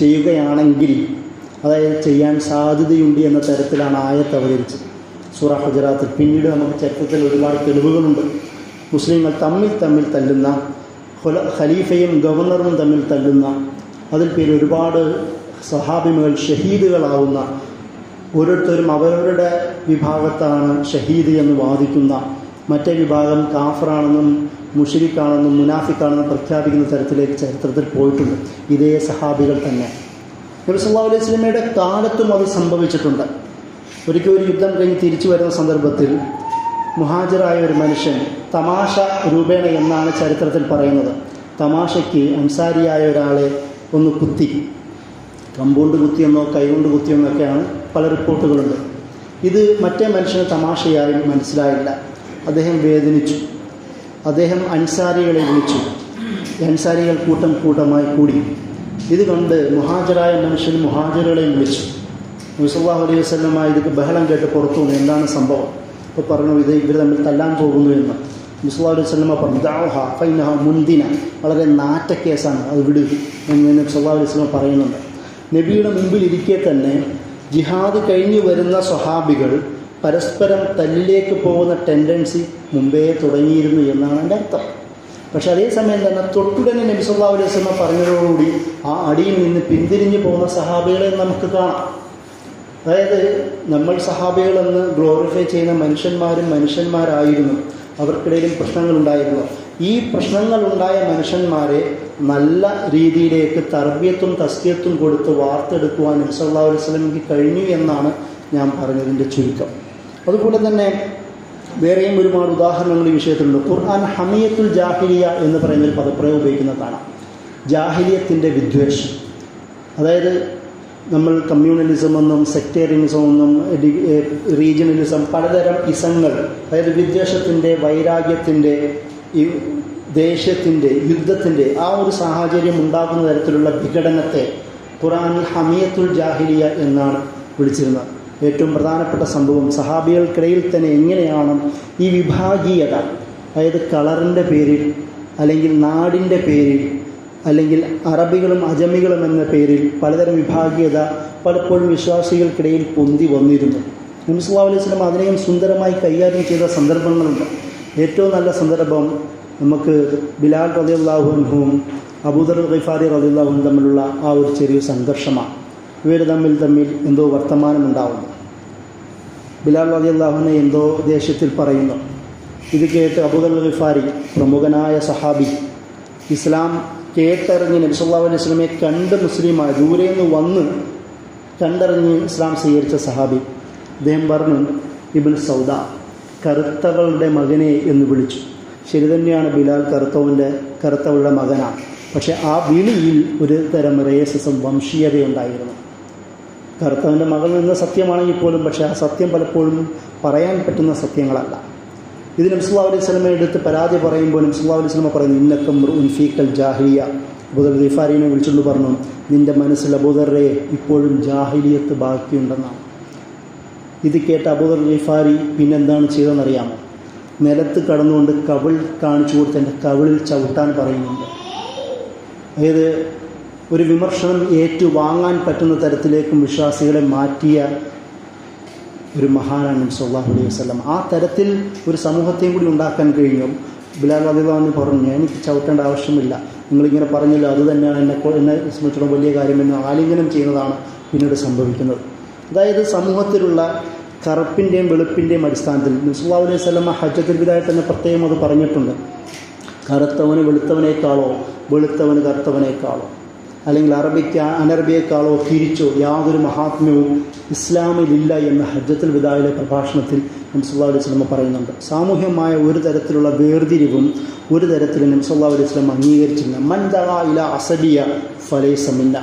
Speaker 1: ചെയ്യുകയാണെങ്കിൽ, അതായത് ചെയ്യാൻ സാധ്യതയുണ്ട് എന്ന തരത്തിലാണ് ആയത്ത് അവതരിച്ചത് സൂറ ഹുജറാത്തിൽ. പിന്നീട് നമുക്ക് ചരിത്രത്തിൽ ഒരുപാട് തെളിവുകളുണ്ട്. മുസ്ലിങ്ങൾ തമ്മിൽ തല്ലുന്ന, ഖലീഫയും ഗവർണറും തമ്മിൽ തല്ലുന്ന, അതിൽ പേര് ഒരുപാട് സഹാബികൾ ഷഹീദുകളാവുന്ന, ഓരോരുത്തരും അവരവരുടെ വിഭാഗത്താണ് ഷഹീദ് എന്ന് വാദിക്കുന്ന, മറ്റേ വിഭാഗം കാഫറാണെന്നും മുശ്രിക്കാണെന്നും മുനാഫിക്കാണെന്നും പ്രഖ്യാപിക്കുന്ന തരത്തിലേക്ക് ചരിത്രത്തിൽ പോയിട്ടുണ്ട്. ഇതേ സഹാബികൾ തന്നെ. നബി സല്ലല്ലാഹു അലൈഹി വസല്ലമയുടെ കാലത്തും അത് സംഭവിച്ചിട്ടുണ്ട്. ഒരിക്കൽ ഒരു യുദ്ധം കഴിഞ്ഞ് തിരിച്ചു വരുന്ന സന്ദർഭത്തിൽ മുഹാജിറായ ഒരു മനുഷ്യൻ തമാശ രൂപേണ എന്നാണ് ചരിത്രത്തിൽ പറയുന്നത്, തമാശയ്ക്ക് അൻസാരിയായ ഒരാളെ ഒന്ന് കുത്തി, കമ്പുകൊണ്ട് കുത്തിയെന്നോ കൈകൊണ്ട് കുത്തിയെന്നൊക്കെയാണ് പല റിപ്പോർട്ടുകളുണ്ട്. ഇത് മറ്റേ മനുഷ്യന് തമാശയായി മനസ്സിലായില്ല. അദ്ദേഹം വേദനിച്ചു. അദ്ദേഹം അൻസാരികളെ വിളിച്ചു. അൻസാരികൾ കൂട്ടമായി കൂടി. ഇത് കണ്ട് മുഹാജിറായ മനുഷ്യൻ മുഹാജിറുകളെ വിളിച്ചു. നബി സല്ലല്ലാഹു അലൈഹി വസല്ലം ഇതൊക്കെ ബഹളം കേട്ട് പുറത്തു വന്നു. എന്താണ് സംഭവം? അപ്പോൾ പറഞ്ഞു, ഇവർ തമ്മിൽ തല്ലാൻ പോകുന്നു എന്ന്. നബി സല്ലല്ലാഹു അലൈഹി വസല്ലം പറഞ്ഞു, ദഅഹ ഫൈനഹ മുൻദിന, വളരെ നാറ്റക്കേസാണ്, അത് വിടുക എന്ന് നബി സല്ലല്ലാഹു അലൈഹി വസല്ലം പറയുന്നുണ്ട്. നബിയുടെ മുമ്പിൽ ഇരിക്കെ തന്നെ ജിഹാദ് കഴിഞ്ഞു വരുന്ന സ്വഹാബികൾ പരസ്പരം തല്ലിലേക്ക് പോകുന്ന ടെൻഡൻസി മുമ്പേ തുടങ്ങിയിരുന്നു എന്നാണ് എൻ്റെ അർത്ഥം. പക്ഷേ അതേസമയം തന്നെ തൊട്ടുടനെ നബി സല്ലല്ലാഹു അലൈഹി വസല്ലം പറഞ്ഞതോടുകൂടി ആ അടിയിൽ നിന്ന് പിന്തിരിഞ്ഞു പോകുന്ന സഹാബികളെ നമുക്ക് കാണാം. അതായത് നമ്മൾ സഹാബികളെന്ന് ഗ്ലോറിഫൈ ചെയ്യുന്ന മനുഷ്യന്മാരായിരുന്നു. അവർക്കിടയിലും പ്രശ്നങ്ങളുണ്ടായിരുന്നു. ഈ പ്രശ്നങ്ങളുണ്ടായ മനുഷ്യന്മാരെ നല്ല രീതിയിലേക്ക് തർബിയത്തും തസ്കിയത്തും കൊടുത്ത് വാർത്തെടുക്കുവാൻ നബി സല്ലല്ലാഹു അലൈഹി വസല്ലമയ്ക്ക് കഴിഞ്ഞു എന്നാണ് ഞാൻ പറഞ്ഞതിൻ്റെ ചുരുക്കം. അതുപോലെ തന്നെ വേറെയും ഒരുപാട് ഉദാഹരണങ്ങൾ ഈ വിഷയത്തിലുണ്ട്. ഖുർആൻ ഹമിയത്തുൽ ജാഹിലിയ എന്ന് പറയുന്നൊരു പദപ്രയോഗം ഉപയോഗിക്കുന്നത് കാണാം. ജാഹിലിയത്തിൻ്റെ വിദ്വേഷം, അതായത് നമ്മൾ കമ്മ്യൂണലിസം എന്നും സെക്ടേറിയനിസം എന്നും റീജിയണലിസം, പലതരം ഇസങ്ങൾ, അതായത് വിദ്വേഷത്തിൻ്റെ, വൈരാഗ്യത്തിൻ്റെ, ഈ ദേഷ്യത്തിൻ്റെ, യുദ്ധത്തിൻ്റെ ആ ഒരു സാഹചര്യം ഉണ്ടാകുന്ന തരത്തിലുള്ള വിഘടനത്തെ ഖുർആനിൽ ഹമിയത്തുൽ ജാഹിലിയ എന്നാണ് വിളിച്ചിരുന്നത്. ഏറ്റവും പ്രധാനപ്പെട്ട സംഭവം സഹാബികൾക്കിടയിൽ തന്നെ എങ്ങനെയാണ് ഈ വിഭാഗീയത, അതായത് കളറിൻ്റെ പേരിൽ അല്ലെങ്കിൽ നാടിൻ്റെ പേരിൽ അല്ലെങ്കിൽ അറബികളും അജമികളും എന്ന പേരിൽ പലതരം വിഭാഗീയത പലപ്പോഴും വിശ്വാസികൾക്കിടയിൽ പൊന്തി വന്നിരുന്നു. നബി സല്ലല്ലാഹു അലൈഹി വസല്ലം അതിനെയും സുന്ദരമായി കൈകാര്യം ചെയ്ത സന്ദർഭങ്ങളുണ്ട്. ഏറ്റവും നല്ല സന്ദർഭം നമുക്ക് ബിലാൽ റളിയല്ലാഹു അൻഹുവും അബൂദർ ഗിഫാരി റളിയല്ലാഹു അൻഹും തമ്മിലുള്ള ആ ഒരു ചെറിയ സംഘർഷമാണ്. ഇവർ തമ്മിൽ എന്തോ വർത്തമാനമുണ്ടാവുന്നു. ബിലാൽ റളിയല്ലാഹു അൻഹു എന്തോ ദേഷ്യത്തിൽ പറയുന്നു. ഇത് കേട്ട് അബൂദർ ഗിഫാരി, പ്രമുഖനായ സഹാബി, ഇസ്ലാം കേട്ടറിഞ്ഞ് നബി സല്ലല്ലാഹു അലൈഹി വസല്ലമയെ കണ്ട് മുസ്ലിമായി ദൂരെ നിന്ന് വന്ന് കണ്ടറിഞ്ഞ് ഇസ്ലാം സ്വീകരിച്ച സഹാബി, അദ്ദേഹം പറഞ്ഞു, ഇബ്ൻ സൗദ, കറുത്തവളുടെ മകനെ എന്ന് വിളിച്ചു. ശരി തന്നെയാണ്, ബിലാൽ കറുത്തവളുടെ മകനാണ്. പക്ഷേ ആ വിളിയിൽ ഒരു തരം റേസിസം, വംശീയതയുണ്ടായിരുന്നു. കറുത്തവൻ്റെ മകൾ എന്ന സത്യമാണെങ്കിൽ പോലും പക്ഷേ ആ സത്യം പലപ്പോഴും പറയാൻ പറ്റുന്ന സത്യങ്ങളല്ല. ഇത് നബി സല്ലല്ലാഹു അലൈഹി വസല്ലമയെ എടുത്ത് പരാതി പറയുമ്പോൾ നബി സല്ലല്ലാഹു അലൈഹി വസല്ലമ പറയുന്നു, ഇന്നക മ്രുഉൻ ഫീകൽ ജാഹിലിയ. അബൂദർ ഗിഫാരിനെ വിളിച്ചുകൊണ്ട് പറഞ്ഞു, നിൻ്റെ മനസ്സിൽ അബൂദറെ ഇപ്പോഴും ജാഹിലിയത്ത് ബാക്കിയുണ്ടെന്നാണ്. ഇത് കേട്ട അബൂദർ ഗിഫാരി പിന്നെന്താണ് ചെയ്തതെന്നറിയാമോ? നിലത്ത് കടന്നുകൊണ്ട് കവിൾ കാണിച്ചു കൊടുത്ത് എൻ്റെ കവിളിൽ ചവിട്ടാൻ പറയുന്നുണ്ട്. അതായത് ഒരു വിമർശനം ഏറ്റുവാങ്ങാൻ പറ്റുന്ന തരത്തിലേക്കും വിശ്വാസികളെ മാറ്റിയ ഒരു മഹാനാണ് നബി സല്ലല്ലാഹു അലൈഹി വസല്ലം. ആ തരത്തിൽ ഒരു സമൂഹത്തെയും കൂടി ഉണ്ടാക്കാൻ കഴിഞ്ഞു. ബിലാൽ റളിയല്ലാഹു അൻഹു പറഞ്ഞു, എനിക്ക് ചവിട്ടേണ്ട ആവശ്യമില്ല, നിങ്ങളിങ്ങനെ പറഞ്ഞില്ല, അത് തന്നെയാണ് എന്നെ സംബന്ധിച്ചിടത്തോളം വലിയ കാര്യമെന്ന് ആലിംഗനം ചെയ്യുന്നതാണ് പിന്നീട് സംഭവിക്കുന്നത്. അതായത് സമൂഹത്തിലുള്ള കറുപ്പിൻ്റെയും വെളുപ്പിൻ്റെയും അടിസ്ഥാനത്തിൽ നബി സല്ലല്ലാഹു അലൈഹി വസല്ലം ഹജ്ജത്തുൽ വിദായിൽ തന്നെ പ്രത്യേകം അത് പറഞ്ഞിട്ടുണ്ട്. കറുത്തവന് വെളുത്തവനേക്കാളോ വെളുത്തവന് കറുത്തവനേക്കാളോ അല്ലെങ്കിൽ അറബിക്ക് അനറബിയേക്കാളോ തിരിച്ചോ യാതൊരു മഹാത്മ്യവും ഇസ്ലാമിലില്ല എന്ന് ഹജ്ജത്തുൽ വിദായിലെ പ്രഭാഷണത്തിൽ നബി സല്ലല്ലാഹു അലൈഹി വസല്ലം പറയുന്നുണ്ട്. സാമൂഹ്യമായ ഒരു തരത്തിലുള്ള വേർതിരിവും ഒരു തരത്തിലും നബി സല്ലല്ലാഹു അലൈഹി വസല്ലം അംഗീകരിച്ചില്ല. മൻ ദഅ ഇലാ അസബിയ ഫലൈസ മിന്ന.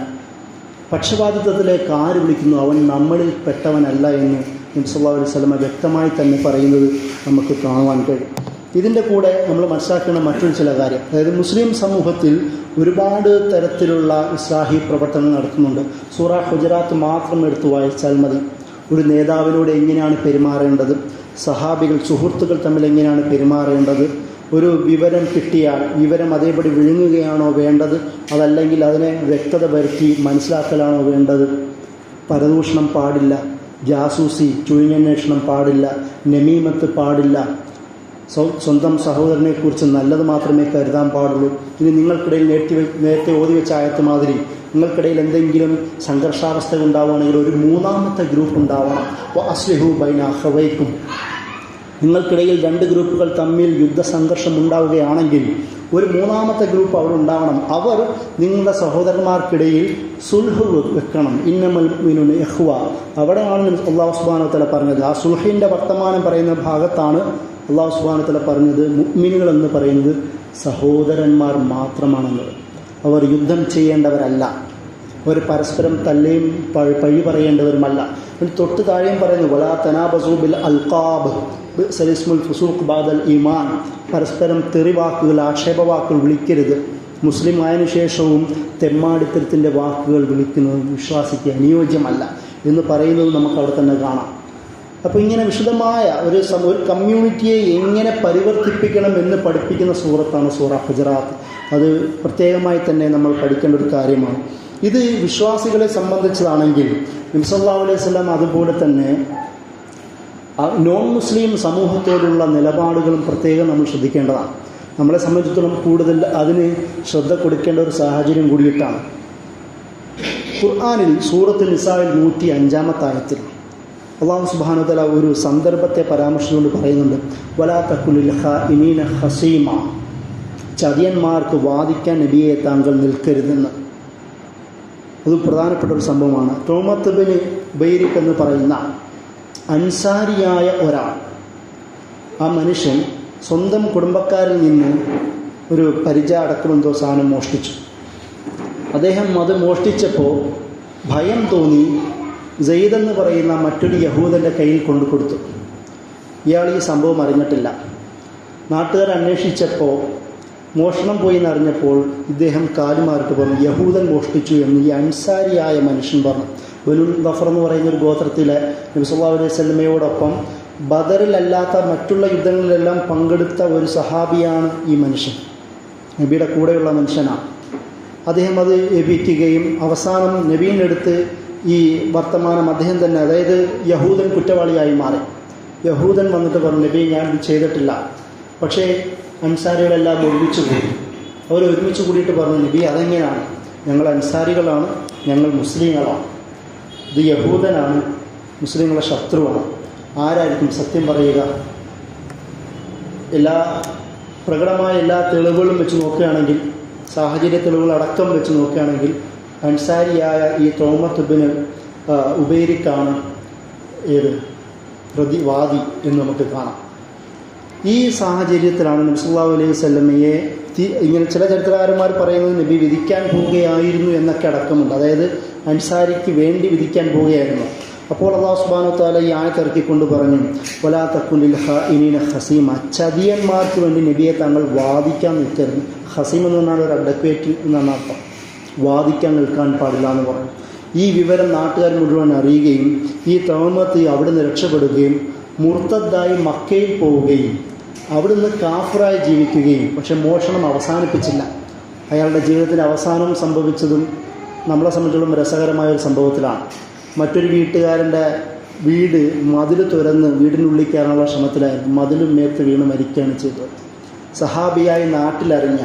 Speaker 1: പക്ഷപാതിത്വത്തിലേക്ക് ആര് വിളിക്കുന്നു അവൻ നമ്മളിൽ പെട്ടവനല്ല എന്ന് നബി സല്ലല്ലാഹു അലൈഹി വസല്ലം വ്യക്തമായി തന്നെ പറയുന്നത് നമുക്ക് കാണുവാൻ കഴിയും. ഇതിൻ്റെ കൂടെ നമ്മൾ മനസ്സിലാക്കുന്ന മറ്റൊരു ചില കാര്യം, അതായത് മുസ്ലിം സമൂഹത്തിൽ ഒരുപാട് തരത്തിലുള്ള ഇസ്ലാഹി പ്രവർത്തനങ്ങൾ നടത്തുന്നുണ്ട്. സൂറ ഹുജറാത്ത് മാത്രം എടുത്തു വായിച്ചാൽ മതി. ഒരു നേതാവിനോട് എങ്ങനെയാണ് പെരുമാറേണ്ടത്, സഹാബികൾ സുഹൃത്തുക്കൾ തമ്മിൽ എങ്ങനെയാണ് പെരുമാറേണ്ടത്, ഒരു വിവരം കിട്ടിയാൽ വിവരം അതേപടി വിഴുങ്ങുകയാണോ വേണ്ടത്, അതല്ലെങ്കിൽ അതിനെ വ്യക്തത വരുത്തി മനസ്സിലാക്കലാണോ വേണ്ടത്, പരദൂഷണം പാടില്ല, ജാസൂസി ചുഴിഞ്ഞന്വേഷണം പാടില്ല, നമീമത്ത് പാടില്ല, സ്വന്തം സഹോദരനെക്കുറിച്ച് നല്ലത് മാത്രമേ കരുതാൻ പാടുള്ളൂ. ഇനി നിങ്ങൾക്കിടയിൽ നേരത്തെ ഓതി വെച്ച ആയത്ത് മാതിരി നിങ്ങൾക്കിടയിൽ എന്തെങ്കിലും സംഘർഷാവസ്ഥ ഉണ്ടാവുകയാണെങ്കിൽ ഒരു മൂന്നാമത്തെ ഗ്രൂപ്പ് ഉണ്ടാവണം. അസ്ലിഹു ബൈന അഖവൈക്കും. നിങ്ങൾക്കിടയിൽ രണ്ട് ഗ്രൂപ്പുകൾ തമ്മിൽ യുദ്ധസംഘർഷം ഉണ്ടാവുകയാണെങ്കിൽ ഒരു മൂന്നാമത്തെ ഗ്രൂപ്പ് അവിടെ ഉണ്ടാവണം. അവർ നിങ്ങളുടെ സഹോദരന്മാർക്കിടയിൽ സുൽഹ് വെക്കണം. ഇന്നമൽ മുഅ്മിനൂന ഇഖ്വ. അവിടെയാണ് അല്ലാഹു സുബ്ഹാനഹു വ തആല പറഞ്ഞത്. ആ സുൽഹിൻ്റെ വർത്തമാനം പറയുന്ന ഭാഗത്താണ് അല്ലാഹു സുബ്ഹാനഹു വ തആല പറഞ്ഞത് മുഅ്മിനുകൾ എന്ന് പറയുന്നത് സഹോദരന്മാർ മാത്രമാണെന്നത്. അവർ യുദ്ധം ചെയ്യേണ്ടവരല്ല, അവർ പരസ്പരം തല്ലുകയും പഴി പറയേണ്ടവരുമല്ല. തൊട്ട് താഴെയും പറയുന്നു വലാ തനാബസൂ ബിൽ അൽഖാബ് ബിഅ്സൽ ഇസ്മുൽ ഫുസൂഖ് ബഅദൽ ഈമാൻ. പരസ്പരം തെറിവാക്കുകൾ, ആക്ഷേപവാക്കുകൾ വിളിക്കരുത്. മുസ്ലിം ആയതിനു ശേഷവും തെമ്മാടിത്തരത്തിൻ്റെ വാക്കുകൾ വിളിക്കുന്നത് വിശ്വാസിക്ക് അനുയോജ്യമല്ല എന്ന് പറയുന്നത് നമുക്ക് അവിടെ തന്നെ കാണാം. അപ്പോൾ ഇങ്ങനെ വിശദമായ ഒരു കമ്മ്യൂണിറ്റിയെ എങ്ങനെ പരിവർത്തിപ്പിക്കണം എന്ന് പഠിപ്പിക്കുന്ന സൂറത്താണ് സൂറ ഹുജറാത്ത്. അത് പ്രത്യേകമായി തന്നെ നമ്മൾ പഠിക്കേണ്ട ഒരു കാര്യമാണ്. ഇത് വിശ്വാസികളെ സംബന്ധിച്ചതാണെങ്കിൽ നബി സല്ലല്ലാഹു അലൈഹി വസല്ലം അതുപോലെ തന്നെ നോൺ മുസ്ലിം സമൂഹത്തോടുള്ള നിലപാടുകളും പ്രത്യേകം നമ്മൾ ശ്രദ്ധിക്കേണ്ടതാണ്. നമ്മളെ സംബന്ധിച്ചിടത്തോളം കൂടുതൽ അതിന് ശ്രദ്ധ കൊടുക്കേണ്ട ഒരു സാഹചര്യം കൂടിയിട്ടാണ്. ഖുർആനിൽ സൂറത്തുൽ നിസായിൽ 105-ാമത്തെ ആയത്തിൽ അല്ലാഹു സുബ്ഹാനഹു വ തആല ഒരു സന്ദർഭത്തെ പരാമർശിച്ചുകൊണ്ട് പറയുന്നുണ്ട്, വലാ തഖുലിൽ ഖാഇനീന ഖസീമ. ചതിയന്മാർക്ക് വാദിക്കാൻ നബിയെ താങ്കൾ നിൽക്കരുതെന്ന്. അത് പ്രധാനപ്പെട്ട ഒരു സംഭവമാണ്. തുഅമത്ത് ബിൻ ഉബൈരിഖ് എന്ന് പറയുന്ന അൻസാരിയായ ഒരാൾ, ആ മനുഷ്യൻ സ്വന്തം കുടുംബക്കാരിൽ നിന്ന് ഒരു പരിച അടക്കമെന്തോ സാധനം മോഷ്ടിച്ചു. അദ്ദേഹം അത് മോഷ്ടിച്ചപ്പോൾ ഭയം തോന്നി സെയ്ദ് എന്ന് പറയുന്ന മറ്റൊരു യഹൂദൻ്റെ കയ്യിൽ കൊണ്ടു കൊടുത്തു. ഇയാൾ ഈ സംഭവം അറിഞ്ഞിട്ടില്ല. നാട്ടുകാർ അന്വേഷിച്ചപ്പോൾ മോഷണം പോയി എന്നറിഞ്ഞപ്പോൾ ഇദ്ദേഹം കാലുമാറിട്ട് പറഞ്ഞു യഹൂദൻ മോഷ്ടിച്ചു എന്ന് ഈ അൻസാരിയായ മനുഷ്യൻ പറഞ്ഞു. ബനു ഗഫർ എന്ന് പറയുന്ന ഒരു ഗോത്രത്തിലെ നബി സല്ലല്ലാഹു അലൈഹി വസല്ലമയോടൊപ്പം ബദറിലല്ലാത്ത മറ്റുള്ള യുദ്ധങ്ങളിലെല്ലാം പങ്കെടുത്ത ഒരു സഹാബിയാണ് ഈ മനുഷ്യൻ. നബിയുടെ കൂടെയുള്ള മനുഷ്യനാണ്. അദ്ദേഹം അത് ലഭിക്കുകയും അവസാനം നബീൻ്റെ അടുത്ത് ഈ വർത്തമാനം അദ്ദേഹം തന്നെ, അതായത് യഹൂദൻ കുറ്റവാളിയായി മാറി. യഹൂദൻ വന്നിട്ട് പറഞ്ഞു, നബി ഞാൻ ഇത് ചെയ്തിട്ടില്ല. പക്ഷേ അൻസാരികളെല്ലാം ഒരുമിച്ച് കൂടി. അവർ ഒരുമിച്ച് കൂടിയിട്ട് പറഞ്ഞു, നബി അതെങ്ങനെയാണ്? ഞങ്ങൾ അൻസാരികളാണ്, ഞങ്ങൾ മുസ്ലിങ്ങളാണ്. ഇത് യഹൂദനാണ്, മുസ്ലിങ്ങളുടെ ശത്രുവാണ്. ആരായിരിക്കും സത്യം പറയുക? പ്രകടമായ എല്ലാ തെളിവുകളും വെച്ച് നോക്കുകയാണെങ്കിൽ, സാഹചര്യ തെളിവുകൾ അടക്കം വെച്ച് നോക്കുകയാണെങ്കിൽ അൻസാരിയായ ഈ തുഅമത്ത് ബിൻ ഉബൈരിഖാണ് പ്രതിവാദി എന്ന് നമുക്ക് കാണാം. ഈ സാഹചര്യത്തിലാണ് നബി സല്ലല്ലാഹു അലൈഹി വസല്ലമയെ ഇങ്ങനെ ചില ചരിത്രകാരന്മാർ പറയുന്നത് നബി വിധിക്കാൻ പോവുകയായിരുന്നു എന്നൊക്കെ അടക്കമുണ്ട്. അതായത് അൻസാരിക്ക് വേണ്ടി വിധിക്കാൻ പോവുകയായിരുന്നു. അപ്പോൾ അല്ലാഹു സുബ്ഹാനഹു വ തആല ഈ ആയത്ത് ഇറക്കിക്കൊണ്ട് പറഞ്ഞു, വലാ തകുനിൽ ഖാഇനീന ഖസീമ, ചതിയന്മാർക്ക് വേണ്ടി നബിയെ തങ്ങൾ വാദിക്കാൻ നിൽക്കരുത്. ഖസീം എന്ന് പറഞ്ഞാൽ ഒരു അഡ്വക്കേറ്റ് എന്നാണ് അർത്ഥം. വാദിക്കാൻ നിൽക്കാൻ പാടില്ല എന്ന് പറഞ്ഞു. ഈ വിവരം നാട്ടുകാർ മുഴുവൻ അറിയുകയും ഈ തൗമത്ത് അവിടുന്ന് രക്ഷപ്പെടുകയും മുർത്തദ്ദായി മക്കയിൽ പോവുകയും അവിടുന്ന് കാഫിറായി ജീവിക്കുകയും, പക്ഷെ മോഷണം അവസാനിപ്പിച്ചില്ല. അയാളുടെ ജീവിതത്തിൽ അവസാനം സംഭവിച്ചതും നമ്മളെ സംബന്ധിച്ചിടത്തോളം രസകരമായ ഒരു സംഭവത്തിലാണ്. മറ്റൊരു വീട്ടുകാരൻ്റെ വീട് മതിൽ തുരന്ന് വീടിനുള്ളിൽ കയറാനുള്ള ശ്രമത്തിലായിരുന്നു. മതിലും മേത്ത് വീണ് മരിക്കുകയാണ് ചെയ്തത്. സഹാബിയായി നാട്ടിലറിഞ്ഞ